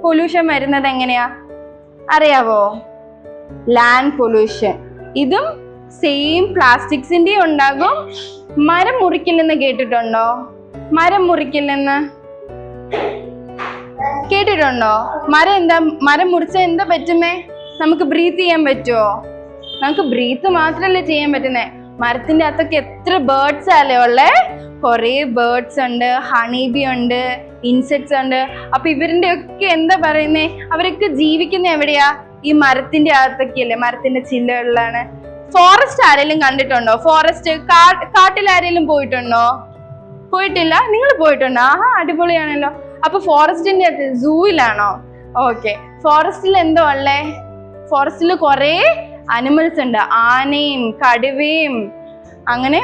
പൊല്യൂഷൻ വരുന്നത് എങ്ങനെയാ അറിയാവോ? Land pollution. ഇതും സെയിം പ്ലാസ്റ്റിക്സിന്റെ ഉണ്ടാകും. മരം മുറിക്കില്ലെന്ന് കേട്ടിട്ടുണ്ടോ? മരം മുറിക്കില്ലെന്ന് കേട്ടിട്ടുണ്ടോ? മരം മുറിച്ചാൽ എന്താ പറ്റുന്നേ? നമുക്ക് ബ്രീത്ത് ചെയ്യാൻ പറ്റുമോ? നമുക്ക് ബ്രീത്ത് മാത്രല്ലേ ചെയ്യാൻ പറ്റുന്നേ. മരത്തിന്റെ അകത്തൊക്കെ എത്ര ബേർഡ്സ് അല്ലേ ഉള്ളേ? കുറേ ബേർഡ്സ് ഉണ്ട്, ഹണിബി ഉണ്ട്, ഇൻസെക്ട്സ് ഉണ്ട്. അപ്പൊ ഇവരുടെ ഒക്കെ എന്താ പറയുന്നേ? അവരൊക്കെ ജീവിക്കുന്ന എവിടെയാ? ഈ മരത്തിന്റെ അകത്തൊക്കെ അല്ലേ, മരത്തിന്റെ ചില്ലകളിലാണ്. ഫോറസ്റ്റ് ആരെങ്കിലും കണ്ടിട്ടുണ്ടോ? ഫോറസ്റ്റ് കാട്ടിൽ ആരെങ്കിലും പോയിട്ടുണ്ടോ? പോയിട്ടില്ല? നിങ്ങൾ പോയിട്ടുണ്ടോ? ആഹാ, അടിപൊളിയാണല്ലോ. അപ്പൊ ഫോറസ്റ്റിന്റെ അകത്ത് സൂയിലാണോ? ഓക്കെ, ഫോറസ്റ്റിൽ എന്തോ ഉള്ളേ? ഫോറസ്റ്റിൽ കുറേ അനിമൽസ് ഉണ്ട്. ആനയും കടുവയും അങ്ങനെ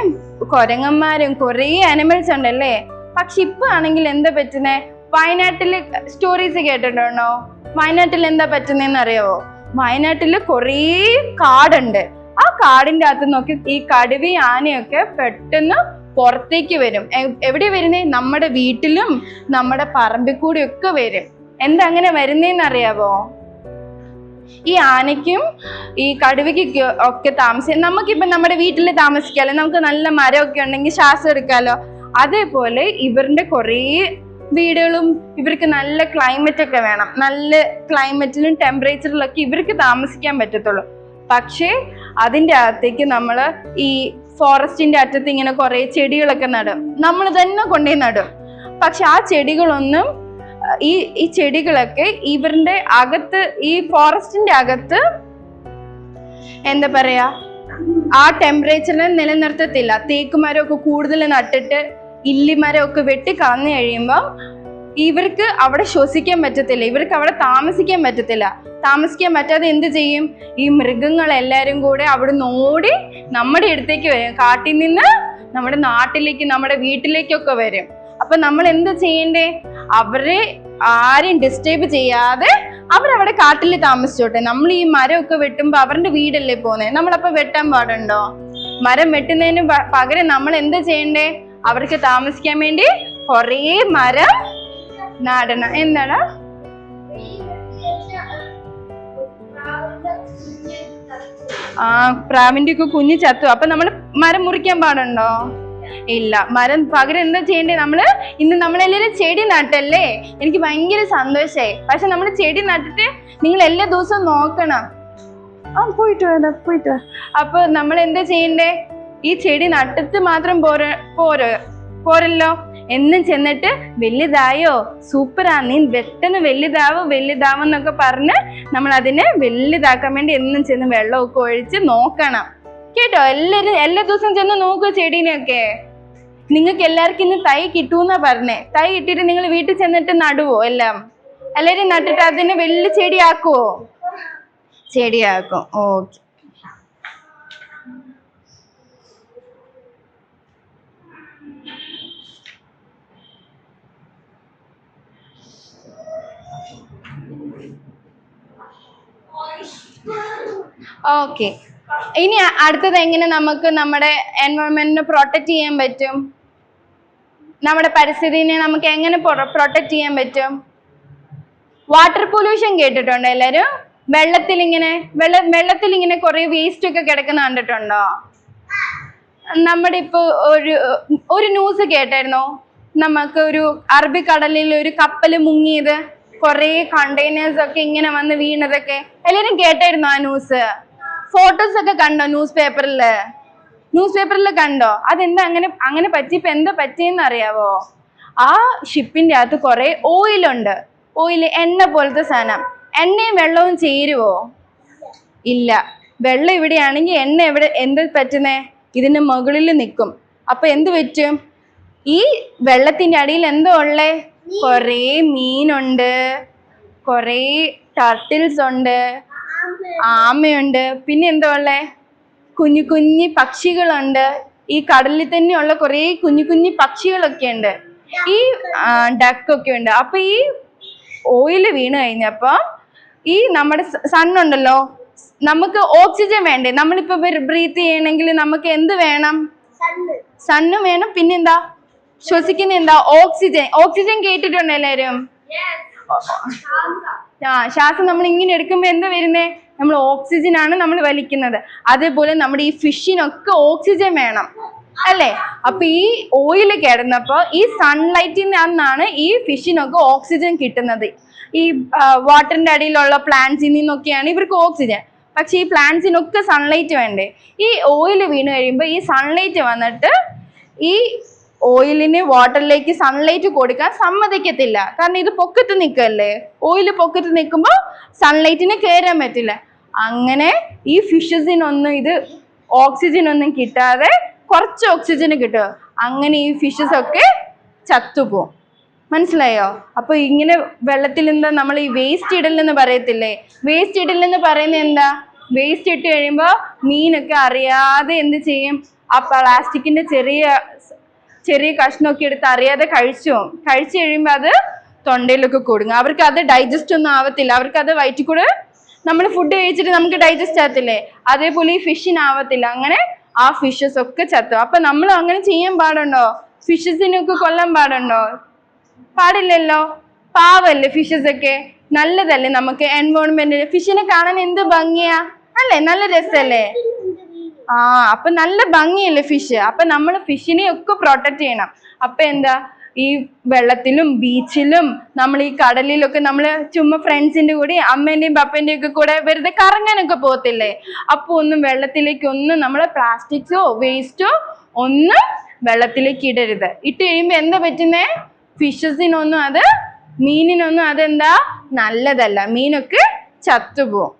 കുരങ്ങന്മാരും കുറേ അനിമൽസ് ഉണ്ടല്ലേ. പക്ഷെ ഇപ്പൊ ആണെങ്കിൽ എന്താ പറ്റുന്നേ? വയനാട്ടില് സ്റ്റോറീസ് കേട്ടിട്ടുണ്ടോ? വയനാട്ടിൽ എന്താ പറ്റുന്നതെന്ന് അറിയാവോ? വയനാട്ടില് കുറേ കാടുണ്ട്. ആ കാടിന്റെ അകത്ത് നോക്കി ഈ കടുവയും ആനയൊക്കെ പെട്ടെന്ന് പുറത്തേക്ക് വരും. എവിടെ വരുന്നേ? നമ്മുടെ വീട്ടിലും നമ്മുടെ പറമ്പിൽ കൂടി ഒക്കെ വരും. എന്താ അങ്ങനെ വരുന്നേന്ന് അറിയാവോ? ഈ ആനയ്ക്കും ഈ കടുവയ്ക്കും ഒക്കെ താമസിക്കാം. നമുക്കിപ്പം നമ്മുടെ വീട്ടിൽ താമസിക്കാമല്ലോ, നമുക്ക് നല്ല മരമൊക്കെ ഉണ്ടെങ്കിൽ ശ്വാസം എടുക്കാമല്ലോ. അതേപോലെ ഇവരുടെ കുറേ വീടുകളും ഇവർക്ക് നല്ല ക്ലൈമറ്റ് ഒക്കെ വേണം. നല്ല ക്ലൈമറ്റിലും ടെമ്പറേച്ചറിലൊക്കെ ഇവർക്ക് താമസിക്കാൻ പറ്റത്തുള്ളൂ. പക്ഷേ അതിൻ്റെ അകത്തേക്ക് നമ്മൾ ഈ ഫോറസ്റ്റിന്റെ അറ്റത്ത് ഇങ്ങനെ കുറേ ചെടികളൊക്കെ നടും. നമ്മൾ തന്നെ കൊണ്ടുപോയി നടും. പക്ഷെ ആ ചെടികളൊന്നും ഈ ചെടികളൊക്കെ ഇവരുടെ അകത്ത്, ഈ ഫോറസ്റ്റിന്റെ അകത്ത് എന്താ പറയാ, ആ ടെമ്പറേച്ചറിനെ നിലനിർത്തത്തില്ല. തേക്കുമരമൊക്കെ കൂടുതൽ നട്ടിട്ട് ഇല്ലിമരമൊക്കെ വെട്ടി കളഞ്ഞു കഴിയുമ്പം ഇവർക്ക് അവിടെ ശ്വസിക്കാൻ പറ്റത്തില്ല, ഇവർക്ക് അവിടെ താമസിക്കാൻ പറ്റത്തില്ല. താമസിക്കാൻ പറ്റാതെ എന്ത് ചെയ്യും? ഈ മൃഗങ്ങളെല്ലാരും കൂടെ അവിടുന്ന് ഓടി നമ്മുടെ അടുത്തേക്ക് വരും. കാട്ടിൽ നിന്ന് നമ്മുടെ നാട്ടിലേക്ക്, നമ്മുടെ വീട്ടിലേക്കൊക്കെ വരും. അപ്പൊ നമ്മൾ എന്ത് ചെയ്യണ്ടേ? അവരെ ആരെയും ഡിസ്റ്റർബ് ചെയ്യാതെ അവരവിടെ കാട്ടിൽ താമസിച്ചോട്ടെ. നമ്മൾ ഈ മരമൊക്കെ വെട്ടുമ്പോ അവരുടെ വീടല്ലേ പോന്നെ, നമ്മളപ്പോ വെട്ടാൻ പാടുണ്ടോ? മരം വെട്ടുന്നതിന് പകരം നമ്മൾ എന്താ ചെയ്യണ്ടേ? അവർക്ക് താമസിക്കാൻ വേണ്ടി കുറേ മരം നടണം. എന്താടാ? പ്രാവിന്റെ ഒക്കെ കുഞ്ഞ് ചത്തു. അപ്പൊ നമ്മൾ മരം മുറിക്കാൻ പാടുണ്ടോ? ഇല്ല. മരം പകരം എന്താ ചെയ്യണ്ടേ? ഇന്ന് നമ്മളെല്ലാവരും ചെടി നട്ടല്ലേ? എനിക്ക് ഭയങ്കര സന്തോഷായി. പക്ഷെ നമ്മൾ ചെടി നട്ടിട്ട് നിങ്ങൾ എല്ലാ ദിവസവും നോക്കണം. പോയിട്ട് വാ. അപ്പൊ നമ്മൾ എന്താ ചെയ്യണ്ടേ? ഈ ചെടി നട്ടിട്ട് മാത്രം പോരല്ലോ. എന്നും ചെന്നിട്ട് വലുതായോ, സൂപ്പറാ, നീ പെട്ടെന്ന് വലുതാവെന്നൊക്കെ പറഞ്ഞ് നമ്മൾ അതിനെ വലുതാക്കാൻ വേണ്ടി എന്നും ചെന്ന് വെള്ളമൊക്കെ ഒഴിച്ച് നോക്കണം കേട്ടോ. എല്ലാ ദിവസവും ചെന്ന് നോക്കുക ചെടീനെയൊക്കെ. നിങ്ങൾക്ക് എല്ലാവർക്കും ഇന്ന് തൈ കിട്ടൂന്നാ പറഞ്ഞേ. തൈ കിട്ടിയിട്ട് നിങ്ങൾ വീട്ടിൽ ചെന്നിട്ട് നടുവോ? എല്ലാവരും നട്ടിട്ട് അതിനെ വലിയ ചെടിയാക്കുവോ? ചെടിയാക്കും. ഓക്കെ. ഓക്കെ, ഇനി അടുത്തത് എങ്ങനെ നമുക്ക് നമ്മുടെ എൻവയോൺമെന്റിനെ പ്രൊട്ടക്ട് ചെയ്യാൻ പറ്റും? നമ്മുടെ പരിസ്ഥിതിനെ നമുക്ക് എങ്ങനെ പ്രൊട്ടക്ട് ചെയ്യാൻ പറ്റും? വാട്ടർ പൊല്യൂഷൻ കേട്ടിട്ടുണ്ടോ എല്ലാരും? വെള്ളത്തിൽ ഇങ്ങനെ കുറെ വേസ്റ്റ് ഒക്കെ കിടക്കുന്ന കണ്ടിട്ടുണ്ടോ? നമ്മുടെ ഇപ്പൊ ഒരു ന്യൂസ് കേട്ടായിരുന്നോ? നമുക്ക് ഒരു അറബിക്കടലിൽ ഒരു കപ്പല് മുങ്ങിയത്, കൊറേ കണ്ടെയ്നേഴ്സ് ഒക്കെ ഇങ്ങനെ വന്ന് വീണതൊക്കെ എല്ലാരും കേട്ടായിരുന്നു ആ ന്യൂസ്? ഫോട്ടോസ് ഒക്കെ കണ്ടോ ന്യൂസ് പേപ്പറിൽ കണ്ടോ? അതെന്താ അങ്ങനെ പറ്റിയപ്പോ എന്താ പറ്റിയെന്ന് അറിയാവോ? ആ ഷിപ്പിന്റെ അകത്ത് കുറെ ഓയിലുണ്ട്. എണ്ണ പോലത്തെ സാധനം. എണ്ണയും വെള്ളവും ചേരുവോ? ഇല്ല. വെള്ളം ഇവിടെയാണെങ്കിൽ എണ്ണ എന്ത് പറ്റുന്നേ? ഇതിന്റെ മുകളിൽ നിൽക്കും. അപ്പൊ എന്ത് പറ്റും? ഈ വെള്ളത്തിന്റെ അടിയിൽ എന്തോ ഉള്ളേ? കൊറേ മീനുണ്ട്, കൊറേ ടർട്ടിൽസ് ഉണ്ട്, ആമയുണ്ട്, പിന്നെ എന്തോ ഉള്ളേ? കുഞ്ഞു കുഞ്ഞു പക്ഷികളുണ്ട്. ഈ കടലിൽ തന്നെയുള്ള കുറെ കുഞ്ഞു കുഞ്ഞു പക്ഷികളൊക്കെ ഉണ്ട്. ഈ ഡക്കൊക്കെ ഉണ്ട്. അപ്പൊ ഈ ഓയില് വീണ് കഴിഞ്ഞപ്പോ ഈ നമ്മുടെ സണ്ണുണ്ടല്ലോ, നമുക്ക് ഓക്സിജൻ വേണ്ടേ? നമ്മളിപ്പോ ബ്രീത്ത് ചെയ്യണമെങ്കിൽ നമുക്ക് എന്ത് വേണം? സണ്ണും വേണം. പിന്നെന്താ ശ്വസിക്കുന്ന എന്താ? ഓക്സിജൻ കേട്ടിട്ടുണ്ടോ എല്ലാരും? ശ്വാസം നമ്മൾ ഇങ്ങനെ എടുക്കുമ്പോ എന്താ വരുന്നേ? നമ്മൾ ഓക്സിജൻ ആണ് നമ്മൾ വലിക്കുന്നത്. അതേപോലെ നമ്മുടെ ഈ ഫിഷിനൊക്കെ ഓക്സിജൻ വേണം അല്ലേ? അപ്പൊ ഈ ഓയില് കിടന്നപ്പോ ഈ സൺലൈറ്റിൽ നിന്നാണ് ഈ ഫിഷിനൊക്കെ ഓക്സിജൻ കിട്ടുന്നത്. ഈ വാട്ടറിന്റെ അടിയിലുള്ള പ്ലാന്റ്സിൽ നിന്നൊക്കെയാണ് ഇവർക്ക് ഓക്സിജൻ. പക്ഷെ ഈ പ്ലാന്റ്സിനൊക്കെ സൺലൈറ്റ് വേണ്ടേ? ഈ ഓയില് വീണ് കഴിയുമ്പോൾ ഈ സൺലൈറ്റ് വന്നിട്ട് ഈ ഓയിലിന് വാട്ടറിലേക്ക് സൺലൈറ്റ് കൊടുക്കാൻ സമ്മതിക്കത്തില്ല. കാരണം ഇത് പൊക്കത്ത് നിൽക്കല്ലേ. ഓയില് പൊക്കത്ത് നിൽക്കുമ്പോൾ സൺലൈറ്റിന് കയറാൻ പറ്റില്ല. അങ്ങനെ ഈ ഫിഷസിനൊന്നും ഇത് ഓക്സിജൻ ഒന്നും കിട്ടാതെ കുറച്ച് ഓക്സിജന് കിട്ടും. അങ്ങനെ ഈ ഫിഷസ് ഒക്കെ ചത്തുപോകും. മനസ്സിലായോ? അപ്പൊ ഇങ്ങനെ വെള്ളത്തിൽ എന്താ നമ്മൾ ഈ വേസ്റ്റ് ഇടലെന്ന് പറയത്തില്ലേ? വേസ്റ്റ് ഇടലെന്ന് പറയുന്നത് എന്താ? വേസ്റ്റ് ഇട്ട് കഴിയുമ്പോൾ മീനൊക്കെ അറിയാതെ എന്ത് ചെയ്യും? ആ പ്ലാസ്റ്റിക്കിന്റെ ചെറിയ കഷ്ണമൊക്കെ എടുത്ത് അറിയാതെ കഴിച്ചു കഴിയുമ്പോൾ അത് തൊണ്ടയിലൊക്കെ കൊടുങ്ങും. അവർക്ക് അത് ഡൈജസ്റ്റ് ഒന്നും ആവത്തില്ല. അവർക്ക് അത് വയറ്റിൽ കൂടെ നമ്മൾ ഫുഡ് കഴിച്ചിട്ട് നമുക്ക് ഡൈജസ്റ്റ് ആകത്തില്ലേ? അതേപോലെ ഈ ഫിഷിനാവത്തില്ല. അങ്ങനെ ആ ഫിഷസ് ഒക്കെ ചത്തു. അപ്പൊ നമ്മൾ അങ്ങനെ ചെയ്യാൻ പാടുണ്ടോ? ഫിഷസിനൊക്കെ കൊല്ലാൻ പാടുണ്ടോ? പാടില്ലല്ലോ. പാവല്ലേ ഫിഷസ് ഒക്കെ? നല്ലതല്ലേ നമുക്ക് എൻവയോൺമെന്റിന്? ഫിഷിനെ കാണാൻ എന്ത് ഭംഗിയാ അല്ലേ? നല്ല രസല്ലേ? അപ്പൊ നല്ല ഭംഗിയല്ലേ ഫിഷ്? അപ്പൊ നമ്മൾ ഫിഷിനെ ഒക്കെ പ്രൊട്ടക്ട് ചെയ്യണം. അപ്പൊ എന്താ, ഈ വെള്ളത്തിലും ബീച്ചിലും നമ്മൾ ഈ കടലിലൊക്കെ നമ്മൾ ചുമ്മാ ഫ്രണ്ട്സിന്റെ കൂടെ അമ്മേന്റെയും പപ്പേന്റെയും ഒക്കെ കൂടെ വെറുതെ കറങ്ങാനൊക്കെ പോകത്തില്ലേ? അപ്പൊ ഒന്നും വെള്ളത്തിലേക്ക് ഒന്നും നമ്മൾ പ്ലാസ്റ്റിക്സോ വേസ്റ്റോ ഒന്നും വെള്ളത്തിലേക്ക് ഇടരുത്. ഇട്ട് കഴിയുമ്പോ എന്താ പറ്റുന്നേ? ഫിഷസിനൊന്നും മീനിനൊന്നും അതെന്താ നല്ലതല്ല. മീനൊക്കെ ചത്തുപോകും.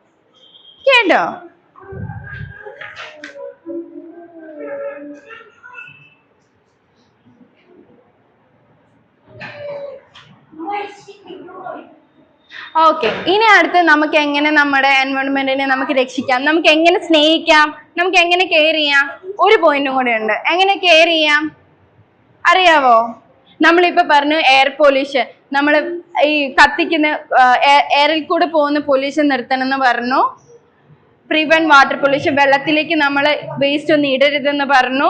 കേട്ടോ? ഓക്കെ, ഇനി അടുത്ത് നമുക്ക് എങ്ങനെ നമ്മുടെ എൻവയോൺമെന്റിനെ നമുക്ക് രക്ഷിക്കാം, നമുക്ക് എങ്ങനെ സ്നേഹിക്കാം, നമുക്ക് എങ്ങനെ കെയർ ചെയ്യാം? ഒരു പോയിന്റും കൂടെ ഉണ്ട്. എങ്ങനെ കെയർ ചെയ്യാം അറിയാവോ? നമ്മളിപ്പോ പറഞ്ഞു എയർ പൊല്യൂഷൻ. നമ്മൾ ഈ കത്തിക്കുന്ന എയറിൽ കൂടെ പോകുന്ന പൊല്യൂഷൻ നിർത്തണം എന്ന് പറഞ്ഞു. പ്രിവെന്റ് വാട്ടർ പൊല്യൂഷൻ, വെള്ളത്തിലേക്ക് നമ്മൾ വേസ്റ്റ് ഒന്നും ഇടരുതെന്ന് പറഞ്ഞു.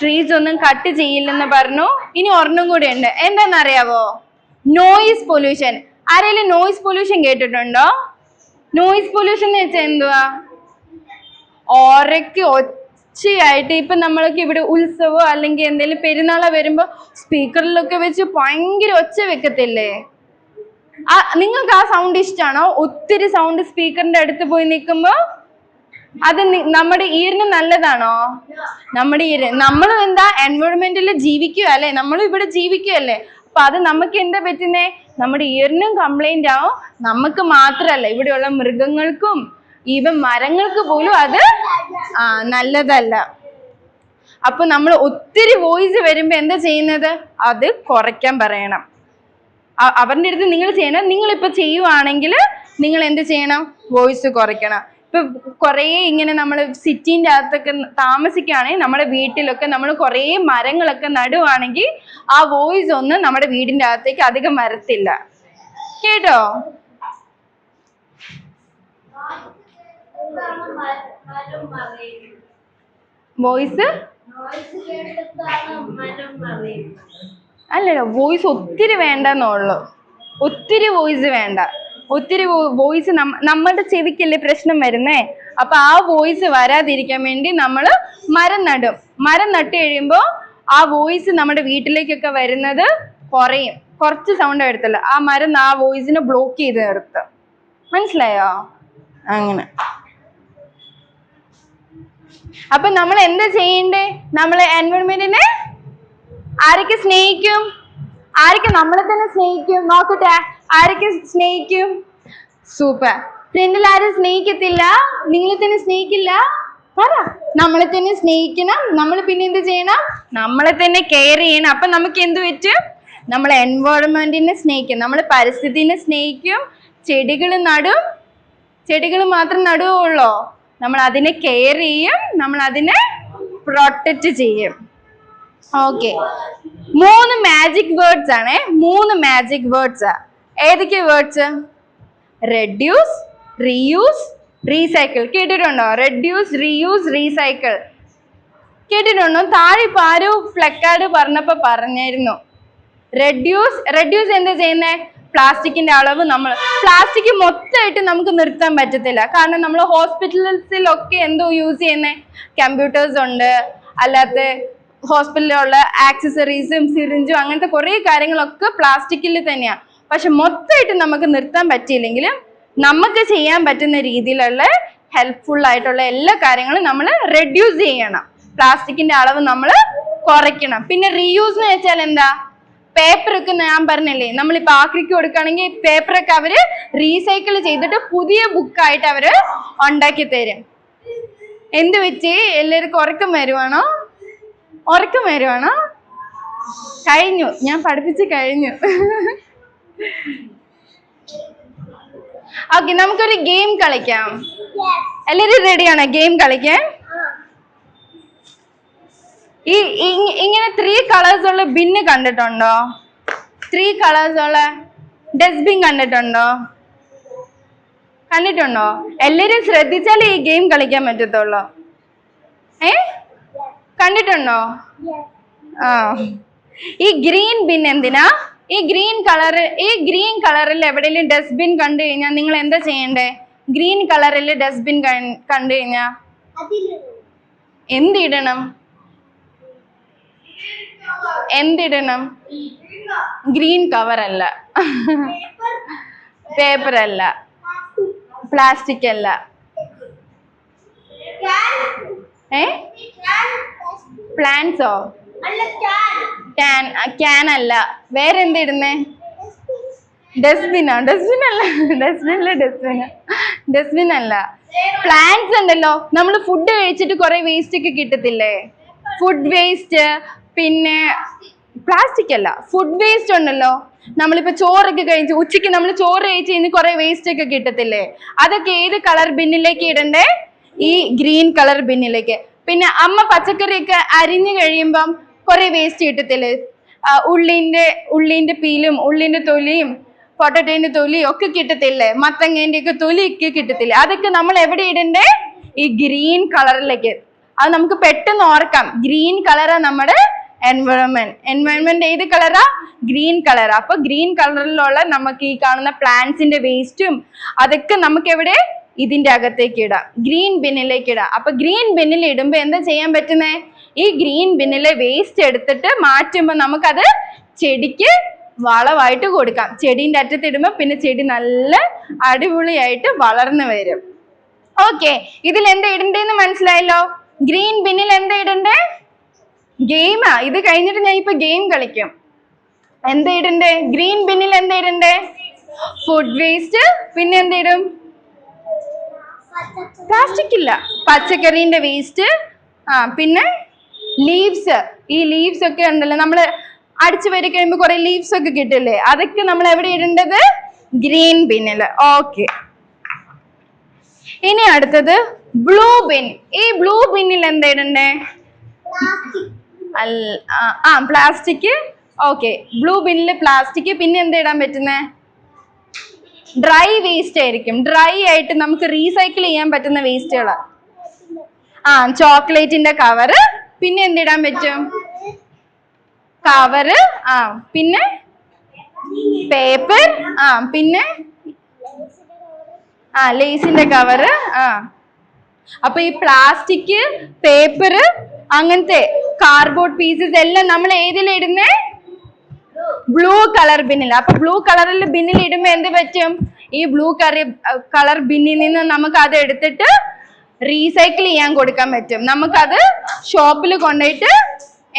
ട്രീസ് ഒന്നും കട്ട് ചെയ്യില്ലെന്ന് പറഞ്ഞു. ഇനി ഒരെണ്ണം കൂടെ ഉണ്ട്. എന്താണെന്നറിയാവോ? Noise pollution. ആരെങ്കിലും നോയിസ് പൊല്യൂഷൻ കേട്ടിട്ടുണ്ടോ? നോയിസ് പൊല്യൂഷൻ എന്ന് വെച്ചാൽ എന്തുവാ? ഒച്ചയായിട്ട് ഇപ്പൊ നമ്മൾക്ക് ഇവിടെ ഉത്സവോ അല്ലെങ്കിൽ എന്തെങ്കിലും പെരുന്നാളോ വരുമ്പോ സ്പീക്കറിലൊക്കെ വെച്ച് ഭയങ്കര ഒച്ച വെക്കത്തില്ലേ? നിങ്ങൾക്ക് ആ സൗണ്ട് ഇഷ്ടമാണോ? ഒത്തിരി സൗണ്ട് സ്പീക്കറിന്റെ അടുത്ത് പോയി നിൽക്കുമ്പോ അത് നമ്മുടെ ഇയറിന് നല്ലതാണോ? നമ്മുടെ നമ്മളും എന്താ എൻവയോൺമെന്റിൽ ജീവിക്കുക അല്ലെ? നമ്മളും ഇവിടെ ജീവിക്കുകയല്ലേ? അപ്പൊ അത് നമുക്ക് എന്താ പറ്റുന്നേ? നമ്മുടെ ഇയറിനും കംപ്ലൈന്റ് ആവും. നമുക്ക് മാത്രല്ല, ഇവിടെയുള്ള മൃഗങ്ങൾക്കും ഈവൻ മരങ്ങൾക്ക് പോലും അത് നല്ലതല്ല. അപ്പൊ നമ്മൾ ഒത്തിരി വോയിസ് വരുമ്പോ എന്താ ചെയ്യുന്നത്? അത് കുറയ്ക്കാൻ പറയണം. അവരുടെ അടുത്ത് നിങ്ങൾ ചെയ്യണം. നിങ്ങളിപ്പോ ചെയ്യുവാണെങ്കിൽ നിങ്ങൾ എന്ത് ചെയ്യണം? വോയിസ് കുറയ്ക്കണം. ഇപ്പൊ കുറേ ഇങ്ങനെ നമ്മൾ സിറ്റിന്റെ അകത്തൊക്കെ താമസിക്കുകയാണെങ്കിൽ നമ്മുടെ വീട്ടിലൊക്കെ നമ്മൾ കുറേ മരങ്ങളൊക്കെ നടുവാണെങ്കിൽ ആ വോയിസ് ഒന്നും നമ്മുടെ വീടിന്റെ അകത്തേക്ക് അധികം വരത്തില്ല. കേട്ടോ? വോയിസ് അല്ലല്ലോ, വോയിസ് ഒത്തിരി വേണ്ടെന്നുള്ളു. ഒത്തിരി വോയിസ് വേണ്ട. ഒത്തിരി വോയിസ് നമ്മളുടെ ചെവിക്കല്ലേ പ്രശ്നം വരുന്നേ. അപ്പൊ ആ വോയിസ് വരാതിരിക്കാൻ വേണ്ടി നമ്മൾ മരം നടും. മരം നട്ട് കഴിയുമ്പോൾ ആ വോയിസ് നമ്മുടെ വീട്ടിലേക്കൊക്കെ വരുന്നത് കുറച്ച് സൗണ്ട് എടുത്തല്ല, ആ മരം ആ വോയിസിനെ ബ്ലോക്ക് ചെയ്ത് നിർത്തും. മനസ്സിലായോ? അങ്ങനെ. അപ്പൊ നമ്മൾ എന്താ ചെയ്യണ്ടേ? നമ്മളെ എൻവയോൺമെന്റിനെ ആരൊക്കെ സ്നേഹിക്കും? ആരൊക്കെ നമ്മളെ തന്നെ സ്നേഹിക്കും? നോക്കട്ടെ, ആരൊക്കെ സ്നേഹിക്കും? സൂപ്പർ. ഫ്രണ്ടിൽ ആരും സ്നേഹിക്കത്തില്ല? നിങ്ങളെ തന്നെ സ്നേഹിക്കില്ല? പറ. നമ്മളെ തന്നെ സ്നേഹിക്കണം. നമ്മൾ പിന്നെ എന്ത് ചെയ്യണം? നമ്മളെ തന്നെ കെയർ ചെയ്യണം. അപ്പൊ നമുക്ക് എന്ത് പറ്റും? നമ്മൾ എൻവയോൺമെന്റിനെ സ്നേഹിക്കും, നമ്മൾ പരിസ്ഥിതിനെ സ്നേഹിക്കും, ചെടികൾ നടും. ചെടികൾ മാത്രം നടുവുള്ളോ? നമ്മൾ അതിനെ കെയർ ചെയ്യും, നമ്മൾ അതിനെ പ്രൊട്ടക്റ്റ് ചെയ്യും. ഓക്കെ. 3 മാജിക് വേർഡ്സ് ആണ്. 3 മാജിക് വേർഡ്സ്. ഏതൊക്കെ വേർഡ്സ്? Reduce, reuse, recycle. കേട്ടിട്ടുണ്ടോ? റെഡ്യൂസ്, റീയൂസ്, റീസൈക്കിൾ കേട്ടിട്ടുണ്ടോ? താഴെ ഇപ്പൊ ആരോ ഫ്ലക്കാർഡ് പറഞ്ഞപ്പോ പറഞ്ഞായിരുന്നു. റെഡ്യൂസ് എന്താ ചെയ്യുന്നേ? പ്ലാസ്റ്റിക്കിന്റെ അളവ് നമ്മൾ പ്ലാസ്റ്റിക് മൊത്തമായിട്ട് നമുക്ക് നിർത്താൻ പറ്റത്തില്ല. കാരണം നമ്മൾ ഹോസ്പിറ്റൽസിലൊക്കെ എന്തോ യൂസ് ചെയ്യുന്നേ? കമ്പ്യൂട്ടേഴ്സ് ഉണ്ട്, അല്ലാത്ത ഹോസ്പിറ്റലിലുള്ള ആക്സസറീസും സിറിഞ്ചും അങ്ങനത്തെ കുറേ കാര്യങ്ങളൊക്കെ പ്ലാസ്റ്റിക്കിൽ തന്നെയാണ്. പക്ഷെ മൊത്തമായിട്ട് നമുക്ക് നിർത്താൻ പറ്റിയില്ലെങ്കിലും നമുക്ക് ചെയ്യാൻ പറ്റുന്ന രീതിയിലുള്ള ഹെൽപ്ഫുൾ ആയിട്ടുള്ള എല്ലാ കാര്യങ്ങളും നമ്മൾ റെഡ്യൂസ് ചെയ്യണം. പ്ലാസ്റ്റിക്കിന്റെ അളവ് നമ്മൾ കുറയ്ക്കണം. പിന്നെ റീയൂസ് എന്ന് വെച്ചാൽ എന്താ? പേപ്പറൊക്കെ ഞാൻ പറഞ്ഞില്ലേ, നമ്മളിപ്പോൾ ആക്രിക്ക് കൊടുക്കുകയാണെങ്കിൽ പേപ്പറൊക്കെ അവര് റീസൈക്കിൾ ചെയ്തിട്ട് പുതിയ ബുക്കായിട്ട് അവര് ഉണ്ടാക്കി തരും. എന്ത് വെച്ച് എല്ലാവർക്കും ഉറക്കം വരുവാണോ? ഉറക്കം വരുവാണോ? കഴിഞ്ഞു, ഞാൻ പഠിപ്പിച്ച് കഴിഞ്ഞു. ഓക്കെ, നമുക്കൊരു ഗെയിം കളിക്കാം. എല്ലാവരും റെഡിയാണോ ഗെയിം കളിക്കാൻ? ഇങ്ങനെ 3 കളേഴ്സ് ഉള്ള ബിന്ന് കണ്ടിട്ടുണ്ടോ? 3 കളേഴ്സ് ഉള്ള ഡസ്റ്റ്ബിൻ കണ്ടിട്ടുണ്ടോ? കണ്ടിട്ടുണ്ടോ? എല്ലാരും ശ്രദ്ധിച്ചാലേ ഈ ഗെയിം കളിക്കാൻ പറ്റത്തുള്ളൂ. കണ്ടിട്ടുണ്ടോ? ആ, ഈ ഗ്രീൻ ബിൻ എന്തിനാ? ഈ ഗ്രീൻ കളറിൽ എവിടെയെങ്കിലും ഡസ്റ്റ്ബിൻ കണ്ടു കഴിഞ്ഞാൽ നിങ്ങൾ എന്താ ചെയ്യണ്ടേ? ഗ്രീൻ കളറിൽ ഡസ്റ്റ്ബിൻ കണ്ടു കഴിഞ്ഞാ എന്തിടണം? എന്തിടണം? ഗ്രീൻ കവർ അല്ല, പേപ്പർ അല്ല, പ്ലാസ്റ്റിക് അല്ല. പ്ലാന്റ്സോ? ക്യാൻ അല്ല. വേറെ എന്തിടുന്നേ? ഡസ്റ്റ്ബിനോ? ഡസ്റ്റ്ബിൻ അല്ല. ഡസ്റ്റ്ബിൻ അല്ല. പ്ലാന്റ്സ് ഉണ്ടല്ലോ, നമ്മൾ ഫുഡ് കഴിച്ചിട്ട് കുറെ വേസ്റ്റ് ഒക്കെ കിട്ടത്തില്ലേ? Food waste. പിന്നെ പ്ലാസ്റ്റിക് അല്ല, ഫുഡ് വേസ്റ്റ് ഉണ്ടല്ലോ. നമ്മളിപ്പോ ചോറൊക്കെ കഴിച്ച് ഉച്ചയ്ക്ക് നമ്മൾ ചോറ് കഴിച്ച് കഴിഞ്ഞ് കുറെ വേസ്റ്റ് ഒക്കെ കിട്ടത്തില്ലേ? അതൊക്കെ ഏത് കളർ ബിന്നിലേക്ക് ഇടണ്ടേ? ഈ ഗ്രീൻ കളർ ബിന്നിലേക്ക്. പിന്നെ അമ്മ പച്ചക്കറിയൊക്കെ അരിഞ്ഞു കഴിയുമ്പം കുറെ വേസ്റ്റ് കിട്ടത്തില്ലേ? ഉള്ളിന്റെ പീലും ഉള്ളിന്റെ തൊലിയും പൊട്ടറ്റോന്റെ തൊലിയും ഒക്കെ കിട്ടത്തില്ലേ? മത്തങ്ങേന്റെ ഒക്കെ തൊലിയൊക്കെ കിട്ടത്തില്ലേ? അതൊക്കെ നമ്മൾ എവിടെ ഇടണ്ടേ? ഈ ഗ്രീൻ കളറിലേക്ക്. അത് നമുക്ക് പെട്ടെന്ന് ഓർക്കാം. ഗ്രീൻ കളറാ നമ്മുടെ എൻവയോൺമെന്റ് ഏത് കളറാ? Green colour. അപ്പൊ ഗ്രീൻ കളറിലുള്ള നമുക്ക് ഈ കാണുന്ന പ്ലാന്റ്സിന്റെ വേസ്റ്റും അതൊക്കെ നമുക്ക് എവിടെ? ഇതിന്റെ അകത്തേക്ക് ഇടാം, ഗ്രീൻ ബിന്നിലേക്ക് ഇടാം. അപ്പൊ ഗ്രീൻ ബിന്നിൽ ഇടുമ്പോ എന്താ ചെയ്യാൻ പറ്റുന്നേ? ഈ ഗ്രീൻ ബിന്നിലെ വേസ്റ്റ് എടുത്തിട്ട് മാറ്റുമ്പോ നമുക്കത് ചെടിക്ക് വളമായിട്ട് കൊടുക്കാം. ചെടീന്റെ അറ്റത്ത് ഇടുമ്പോ പിന്നെ ചെടി നല്ല അടിപൊളിയായിട്ട് വളർന്നു വരും. ഓക്കെ, ഇതിൽ എന്താ ഇടണ്ടേന്ന് മനസ്സിലായല്ലോ? ഗ്രീൻ ബിന്നിൽ എന്താ ഇടണ്ടേ? ഗെയിമാ ഇത്. കഴിഞ്ഞിട്ട് ഞാൻ ഇപ്പൊ ഗെയിം കളിക്കും. എന്താ ഇടണ്ടേ? ഗ്രീൻ ബിന്നിൽ എന്താ ഇടണ്ടേ? Food waste. പിന്നെ എന്തിടും? പ്ലാസ്റ്റിക് ഇല്ല, പച്ചക്കറീന്റെ വേസ്റ്റ്. പിന്നെ ലീവ്സ്. ഈ ലീവ്സ് ഒക്കെ ഉണ്ടല്ലോ, നമ്മള് അടിച്ചു വരി കഴിയുമ്പോ കുറെ ലീവ്സ് ഒക്കെ കിട്ടില്ലേ? അതൊക്കെ നമ്മൾ എവിടെ ഇടേണ്ടത്? ഗ്രീൻ ബിന്നിൽ. ഓക്കെ, ഇനി അടുത്തത് ബ്ലൂ ബിൻ. ഈ ബ്ലൂ ബിന്നിൽ എന്താ ഇടണ്ടേ? പ്ലാസ്റ്റിക്. ഓക്കെ, ബ്ലൂ ബിന്നിൽ പ്ലാസ്റ്റിക്. പിന്നെ എന്താ ഇടാൻ പറ്റുന്നേ? ഡ്രൈ വേസ്റ്റ് ആയിരിക്കും. ഡ്രൈ ആയിട്ട് നമുക്ക് റീസൈക്കിൾ ചെയ്യാൻ പറ്റുന്ന വേസ്റ്റുകൾ. ചോക്ലേറ്റിന്റെ കവറ്. പിന്നെ എന്തിടാൻ പറ്റും? കവറ്. പിന്നെ പേപ്പർ. പിന്നെ ലേസിന്റെ കവറ്. അപ്പൊ ഈ പ്ലാസ്റ്റിക്, പേപ്പർ, അങ്ങനത്തെ കാർഡ്ബോർഡ് പീസസ് എല്ലാം നമ്മൾ ഏതിലിടുന്നേ? Blue colour ബിന്നിൽ. അപ്പൊ ബ്ലൂ കളറിൽ ബിന്നിൽ ഇടുമ്പോ എന്ത് പറ്റും? ഈ ബ്ലൂ കളർ ബിന്നിൽ നിന്ന് നമുക്ക് അത് എടുത്തിട്ട് റീസൈക്കിൾ ചെയ്യാൻ കൊടുക്കാൻ പറ്റും. നമുക്കത് ഷോപ്പിൽ കൊണ്ടുപോയിട്ട്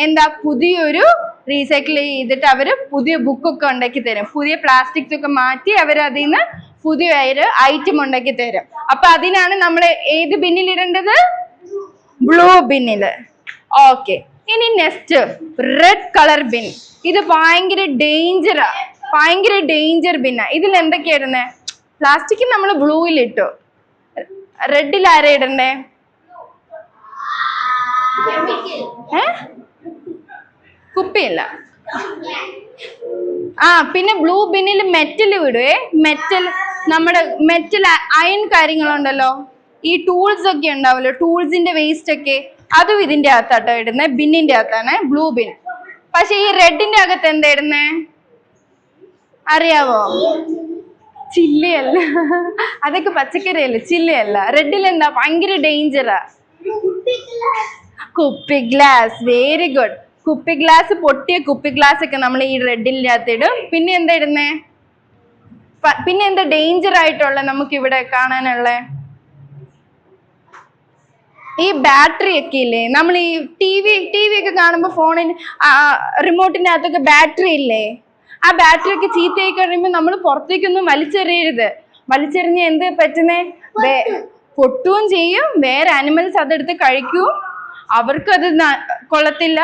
എന്താ പുതിയൊരു റീസൈക്കിൾ ചെയ്തിട്ട് അവര് പുതിയ ബുക്കൊക്കെ ഉണ്ടാക്കി തരും. പുതിയ പ്ലാസ്റ്റിക്സ് ഒക്കെ മാറ്റി അവർ അതിൽ നിന്ന് പുതിയ ഒരു ഐറ്റം ഉണ്ടാക്കി തരും. അപ്പൊ അതിനാണ് നമ്മൾ ഏത് ബിന്നിൽ ഇടേണ്ടത്? ബ്ലൂ ബിന്നില്. ഓക്കെ, ഇനി നെക്സ്റ്റ് റെഡ് കളർ ബിൻ. ഇത് ഭയങ്കര ഡേഞ്ചർ ബിന്നാ. ഇതിൽ എന്തൊക്കെയാ ഇടുന്നേ? പ്ലാസ്റ്റിക് നമ്മൾ ബ്ലൂയിൽ ഇട്ടു, റെഡിൽ ആരാ ഇടണ്ടേ? കുപ്പിയല്ല. പിന്നെ ബ്ലൂ ബിന്നിൽ മെറ്റൽ വിടുവേ. നമ്മുടെ മെറ്റൽ അയൺ കാര്യങ്ങളുണ്ടല്ലോ, ഈ ടൂൾസ് ഒക്കെ ഉണ്ടാവല്ലോ, ടൂൾസിന്റെ വേസ്റ്റ് ഒക്കെ, അതും ഇതിന്റെ അകത്താട്ടോ ഇടുന്നേ. ബിന്നിന്റെ അകത്താണ് ബ്ലൂ ബിൻ. പക്ഷെ ഈ റെഡിന്റെ അകത്ത് എന്താ ഇടുന്നേ അറിയാവോ? ചില്ലിയല്ല, അതൊക്കെ പച്ചക്കറിയല്ല, ചില്ലിയല്ല. റെഡിൽ എന്താ ഭയങ്കര ഡേഞ്ചറാ? കുപ്പി ഗ്ലാസ്. Very good. കുപ്പി ഗ്ലാസ്, പൊട്ടിയ കുപ്പി ഗ്ലാസ് ഒക്കെ നമ്മൾ ഈ റെഡിന്റെ അകത്ത് ഇടും. പിന്നെ എന്താ ഇടുന്നേ? പിന്നെ എന്താ ഡേഞ്ചർ ആയിട്ടുള്ള നമുക്ക് ഇവിടെ കാണാനുള്ള? ഈ ബാറ്ററി ഒക്കെ ഇല്ലേ, നമ്മൾ ഈ ടി വി ഒക്കെ കാണുമ്പോൾ ഫോണിന് റിമോട്ടിന്റെ അകത്തൊക്കെ ബാറ്ററി ഇല്ലേ, ആ ബാറ്ററി ഒക്കെ ചീത്തയായി കഴിയുമ്പോൾ നമ്മൾ പുറത്തേക്കൊന്നും വലിച്ചെറിയരുത്. വലിച്ചെറിഞ്ഞ എന്ത് പറ്റുന്നേ? പൊട്ടുകയും ചെയ്യും, വേറെ ആനിമൽസ് അതെടുത്ത് കഴിക്കും, അവർക്കത് കൊള്ളത്തില്ല.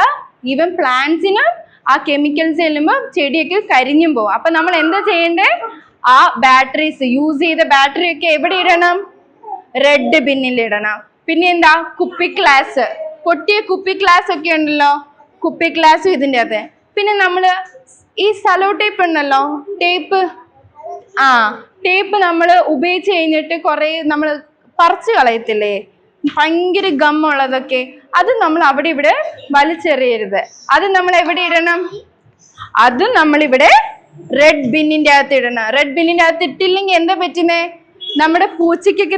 ഈവൻ പ്ലാന്റ്സിന് ആ കെമിക്കൽസ് ചെല്ലുമ്പോൾ ചെടിയൊക്കെ കരിഞ്ഞും പോകും. അപ്പൊ നമ്മൾ എന്താ ചെയ്യണ്ടേ? ആ ബാറ്ററീസ്, യൂസ് ചെയ്ത ബാറ്ററി ഒക്കെ എവിടെ ഇടണം? റെഡ് ബിന്നിൽ ഇടണം. പിന്നെ എന്താ? കുപ്പി ഗ്ലാസ്, പൊട്ടിയ കുപ്പി ഗ്ലാസ് ഒക്കെ ഉണ്ടല്ലോ, കുപ്പി ഗ്ലാസ് ഇതിൻ്റെ അകത്ത്. പിന്നെ നമ്മള് ഈ സലോ ടേപ്പ് ഉണ്ടല്ലോ, ടേപ്പ് നമ്മൾ ഉപയോഗിച്ച് കഴിഞ്ഞിട്ട് കുറെ നമ്മൾ പറിച്ചു കളയത്തില്ലേ, ഭയങ്കര ഗമ്മുള്ളതൊക്കെ, അത് നമ്മൾ അവിടെ ഇവിടെ വലിച്ചെറിയരുത്. അത് നമ്മൾ എവിടെ ഇടണം? അത് നമ്മളിവിടെ റെഡ് ബിന്നിന്റെ അകത്ത് ഇടണം. റെഡ് ബിന്നിന്റെ അകത്ത് ഇട്ടില്ലെങ്കിൽ എന്താ പറ്റുന്നേ? നമ്മുടെ പൂച്ചയ്ക്കൊക്കെ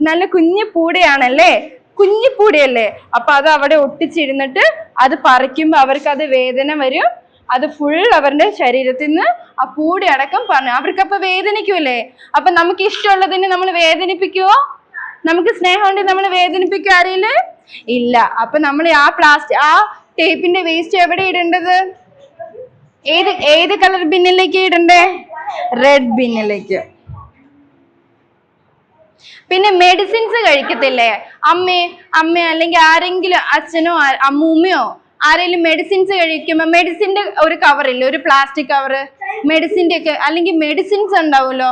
നല്ല കുഞ്ഞു പൂടയാണല്ലേ, കുഞ്ഞു പൂടയല്ലേ, അപ്പൊ അത് അവിടെ ഒട്ടിച്ചിരുന്നിട്ട് അത് പറിക്കുമ്പോൾ അവർക്ക് അത് വേദന വരും. അത് ഫുൾ അവരുടെ ശരീരത്തിൽ നിന്ന് ആ പൂട അടക്കം പറഞ്ഞു അവർക്കപ്പൊ വേദനിക്കൂലേ? അപ്പൊ നമുക്ക് ഇഷ്ടമുള്ളതിന് നമ്മൾ വേദനിപ്പിക്കുവോ? നമുക്ക് സ്നേഹം കൊണ്ട് നമ്മൾ വേദനിപ്പിക്കുക അറിയില്ലേ? ഇല്ല. അപ്പൊ നമ്മൾ ആ ടേപ്പിന്റെ വേസ്റ്റ് എവിടെ ഇടേണ്ടത്? ഏത് കളർ ബിന്നിലേക്ക് ഇടണ്ടേ? റെഡ് ബിന്നിലേക്ക്. പിന്നെ മെഡിസിൻസ് കഴിക്കത്തില്ലേ, അമ്മ അല്ലെങ്കിൽ ആരെങ്കിലും അച്ഛനോ അമ്മൂമ്മയോ ആരെങ്കിലും മെഡിസിൻസ് കഴിക്കുമ്പോ മെഡിസിന്റെ ഒരു കവറില്ലേ, ഒരു പ്ലാസ്റ്റിക് കവറ്, മെഡിസിന്റെ ഒക്കെ അല്ലെങ്കിൽ മെഡിസിൻസ് ഉണ്ടാവുമല്ലോ,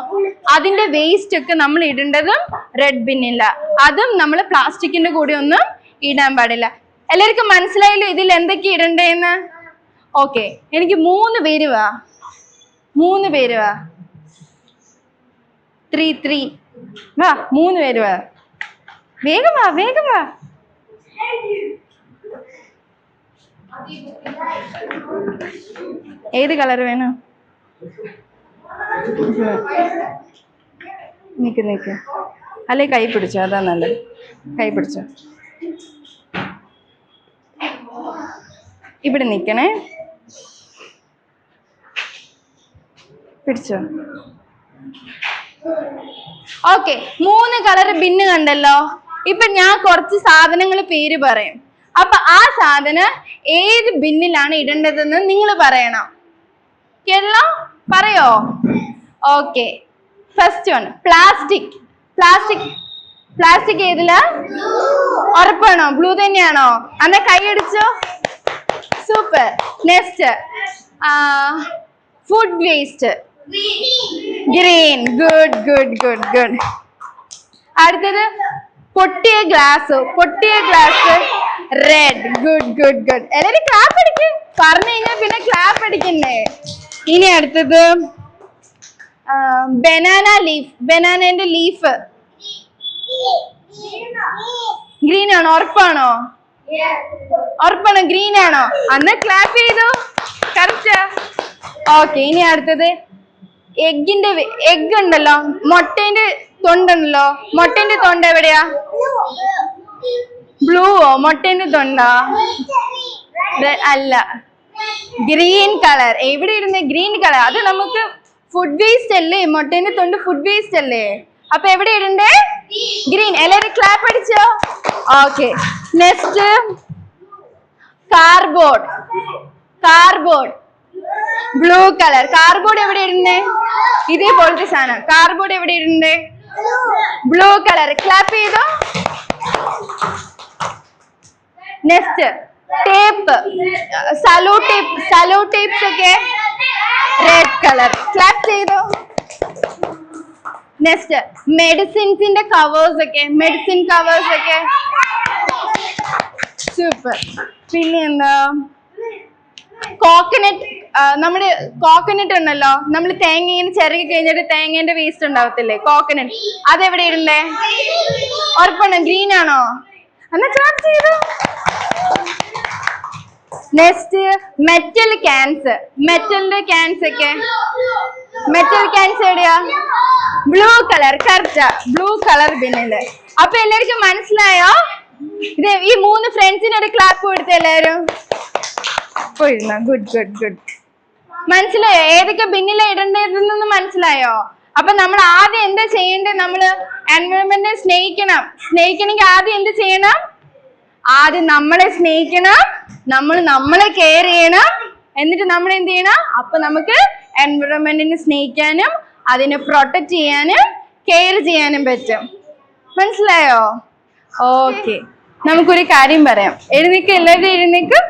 അതിന്റെ വേസ്റ്റ് ഒക്കെ നമ്മൾ ഇടേണ്ടതും റെഡ് ബിന്നില്ല. അതും നമ്മൾ പ്ലാസ്റ്റിക്കിന്റെ കൂടെ ഒന്നും ഇടാൻ പാടില്ല. എല്ലാവർക്കും മനസ്സിലായല്ലോ ഇതിൽ എന്തൊക്കെ ഇടണ്ടേന്ന്? ഓക്കെ, എനിക്ക് 3 പേര് വാ. 3 വാ, 3 പേര് വാ. വേഗം വാ. ഏത് കളർ വേണം? നിക്ക് അല്ലെ കൈ പിടിച്ചോ, അതാ നല്ലത്. കൈ പിടിച്ചോ, ഇവിടെ നിക്കണേ, പിടിച്ചോ. ഓക്കെ, 3 കളർ ബിന്ന് കണ്ടല്ലോ. ഇപ്പൊ ഞാൻ കുറച്ച് സാധനങ്ങൾ പേര് പറയും. അപ്പൊ ആ സാധനം ഏത് ബിന്നിലാണ് ഇടേണ്ടതെന്ന് നിങ്ങൾ പറയണം. കേട്ടോ? പറയോ? ഓക്കെ, ഫസ്റ്റ് വൺ പ്ലാസ്റ്റിക് ഏതിലാ? ഉറപ്പാണോ? ബ്ലൂ തന്നെയാണോ? അന്നെ കൈയടിച്ചോ. Super. Next food waste, green. Good. അടുത്തത് പൊട്ടിയ ഗ്ലാസ് റെഡ്. ഗുഡ്. എല്ലാരും ക്ലാപ്പ് അടിക്കും. പറഞ്ഞു കഴിഞ്ഞാൽ പിന്നെ ക്ലാപ്പ് അടിക്കണ്ടേ? ഇനി അടുത്തത് ബനാനന്റെ ലീഫ്. ഗ്രീൻ ആണോ? ഉറപ്പാണോ? ഗ്രീൻ ആണോ? അന്ന് ക്ലാപ്പ് ചെയ്തു. കറക്റ്റ്. ഓക്കെ, ഇനി അടുത്തത് എഗ് ഉണ്ടല്ലോ, മുട്ടേന്റെ തൊണ്ടുണ്ടല്ലോ, മുട്ടേന്റെ തൊണ്ട എവിടെയാ? ബ്ലൂവോ? മുട്ടേന്റെ തൊണ്ടാ? അല്ല, ഗ്രീൻ കളർ. എവിടെ ഇടുന്നേ? Green colour. അത് നമുക്ക് ഫുഡ് വേസ്റ്റ് അല്ലേ? മുട്ടേന്റെ തൊണ്ട് ഫുഡ് വേസ്റ്റ് അല്ലേ? അപ്പൊ എവിടെ ഇടണ്ടേ? ഗ്രീൻ. എല്ലാവരും ക്ലാപ്പ് അടിച്ചോ? Okay. Next cardboard. Cardboard blue colour. Cardboard എവിടെ ഇടുന്നേ? ഇതേപോലത്തെ സാധനം. കാർഡ്ബോർഡ് എവിടെ ഇടുന്നേ? Blue colour. ക്ലാപ്പ് ചെയ്തോ? Next tape. Sellotape. Sellotapes ഒക്കെ റെഡ് കളർ. ക്ലാപ്പ് ചെയ്തോ? നെക്സ്റ്റ് മെഡിസിൻസിന്റെ കവേഴ്സ് ഒക്കെ. മെഡിസിൻ കവേഴ്സ് ഒക്കെ സൂപ്പർ. പിന്നെ എന്താ? കോക്കനട്ട്. നമ്മുടെ കോക്കനട്ട് ഉണ്ടല്ലോ, നമ്മൾ തേങ്ങ ഇങ്ങനെ ചിരകി കഴിഞ്ഞിട്ട് തേങ്ങേന്റെ വേസ്റ്റ് ഉണ്ടാവത്തില്ലേ? കോക്കനട്ട്. അതെവിടെ ഇടണ്ടേ? ഉറപ്പാണോ? ഗ്രീൻ ആണോ? എന്നാ ക്ലാപ്പ് ചെയ്തോ? Next metal cans. മെറ്റലിന്റെ ക്യാൻസ് ഒക്കെ. മെറ്റൽ ക്യാൻസ് എവിടെയാ? Blue colour. കറക്റ്റാ. ബ്ലൂ കളർ ബിന്നില്. അപ്പൊ എല്ലാവർക്കും മനസ്സിലായോ? ഇത് ഈ 3 ഫ്രണ്ട്സിനോട് ക്ലാപ്പ് കൊടുത്ത എല്ലാരും പോയിരുന്ന. Good good good. മനസ്സിലായോ ഏതൊക്കെ ബിന്നില ഇടേണ്ടതെന്ന്? മനസ്സിലായോ? അപ്പൊ നമ്മൾ ആദ്യം എന്താ ചെയ്യേണ്ടത്? നമ്മള് എൻവയോൺമെന്റിനെ സ്നേഹിക്കണം. സ്നേഹിക്കണമെങ്കിൽ ആദ്യം എന്ത് ചെയ്യണം? ആദ്യം നമ്മളെ സ്നേഹിക്കണം, നമ്മളെ കെയർ ചെയ്യണം. എന്നിട്ട് നമ്മൾ എന്ത് ചെയ്യണം? അപ്പൊ നമുക്ക് എൻവയോൺമെന്റിനെ സ്നേഹിക്കാനും അതിനെ പ്രൊട്ടക്ട് ചെയ്യാനും കെയർ ചെയ്യാനും പറ്റും. മനസ്സിലായോ? ഓക്കെ. നമുക്കൊരു കാര്യം പറയാം. എഴുന്നേക്ക്. എല്ലാവരും എഴുന്നേക്ക്.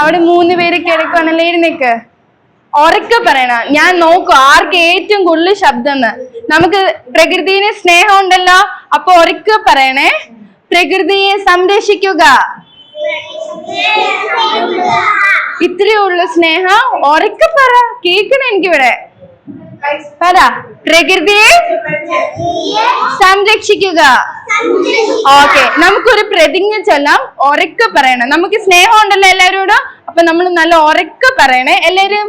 അവിടെ 3 പേര് കിടക്കുവാണല്ലോ. എഴുന്നേക്ക്. ഉറക്കെ പറയണം. ഞാൻ നോക്കും ആർക്ക് ഏറ്റവും കൂടുതൽ ശബ്ദം. നമുക്ക് പ്രകൃതിയെ സ്നേഹം ഉണ്ടല്ലോ. അപ്പൊ ഉറക്കെ പറയണേ. പ്രകൃതിയെ സംരക്ഷിക്കുക. ഇത്രയേ ഉള്ളു സ്നേഹം. ഉറക്കെ പറ. കേൾക്കണം എനിക്കിവിടെ. പറ. പ്രകൃതിയെ സംരക്ഷിക്കുക. ഓക്കെ. നമുക്കൊരു പ്രതിജ്ഞ ചൊല്ലാം. ഉറക്കെ പറയണം. നമുക്ക് സ്നേഹം ഉണ്ടല്ലോ എല്ലാവരോടും. അപ്പൊ നമ്മൾ നല്ല ഉറക്കെ പറയണേ. എല്ലാരും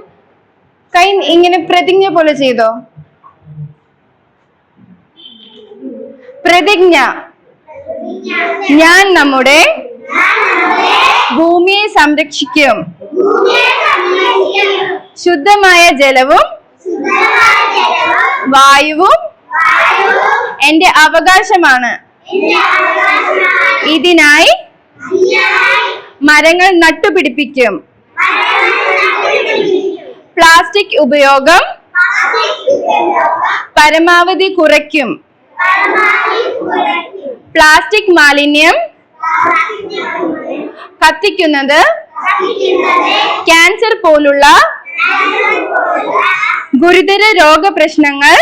കൈ ഇങ്ങനെ പ്രതിജ്ഞ പോലെ ചെയ്തോ. പ്രതിജ്ഞ. ഞാൻ നമ്മുടെ ഭൂമിയെ സംരക്ഷിക്കും. ശുദ്ധമായ ജലവും വായുവും എന്റെ അവകാശമാണ്. ഇതിനായി മരങ്ങൾ നട്ടുപിടിപ്പിക്കും. പ്ലാസ്റ്റിക് ഉപയോഗം പരമാവധി കുറയ്ക്കും. പ്ലാസ്റ്റിക് മാലിന്യം കത്തിക്കുന്നത് ക്യാൻസർ പോലുള്ള ഗുരുതര രോഗപ്രശ്നങ്ങൾ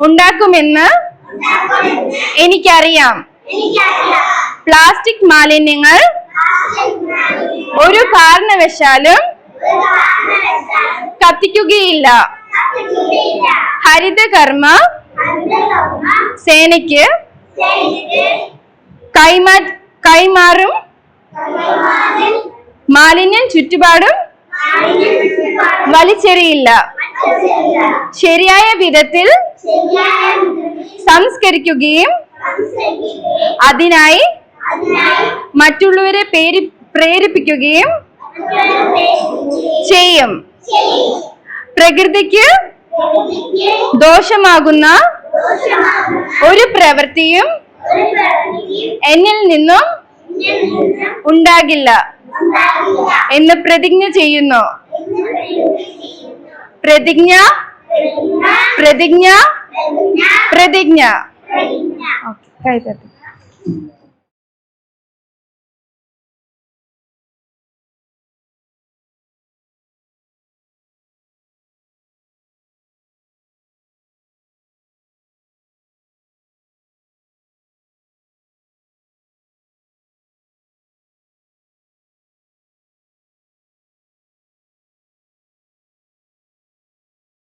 ഉണ്ടാക്കുമെന്ന് എനിക്കറിയാം. പ്ലാസ്റ്റിക് മാലിന്യങ്ങൾ ഒരു കാരണവശാലും കത്തിക്കുകയില്ല. ഹരിതകർമ്മ സേനയ്ക്ക് കൈമാറും. മാലിന്യം ചുറ്റുപാടും വലിച്ചെറിയില്ല. ശരിയായ വിധത്തിൽ സംസ്കരിക്കുകയും അതിനായി മറ്റുള്ളവരെ പ്രേരിപ്പിക്കുകയും ചെയ്യും. പ്രകൃതിക്ക് ദോഷമാകുന്ന ഒരു പ്രവൃത്തിയും എന്നിൽ നിന്നും ഉണ്ടാകില്ല എന്ന് പ്രതിജ്ഞ ചെയ്യുന്നു. പ്രതിജ്ഞ പ്രതിജ്ഞ പ്രതിജ്ഞ. ഓക്കെ. കൈ തട്ടി.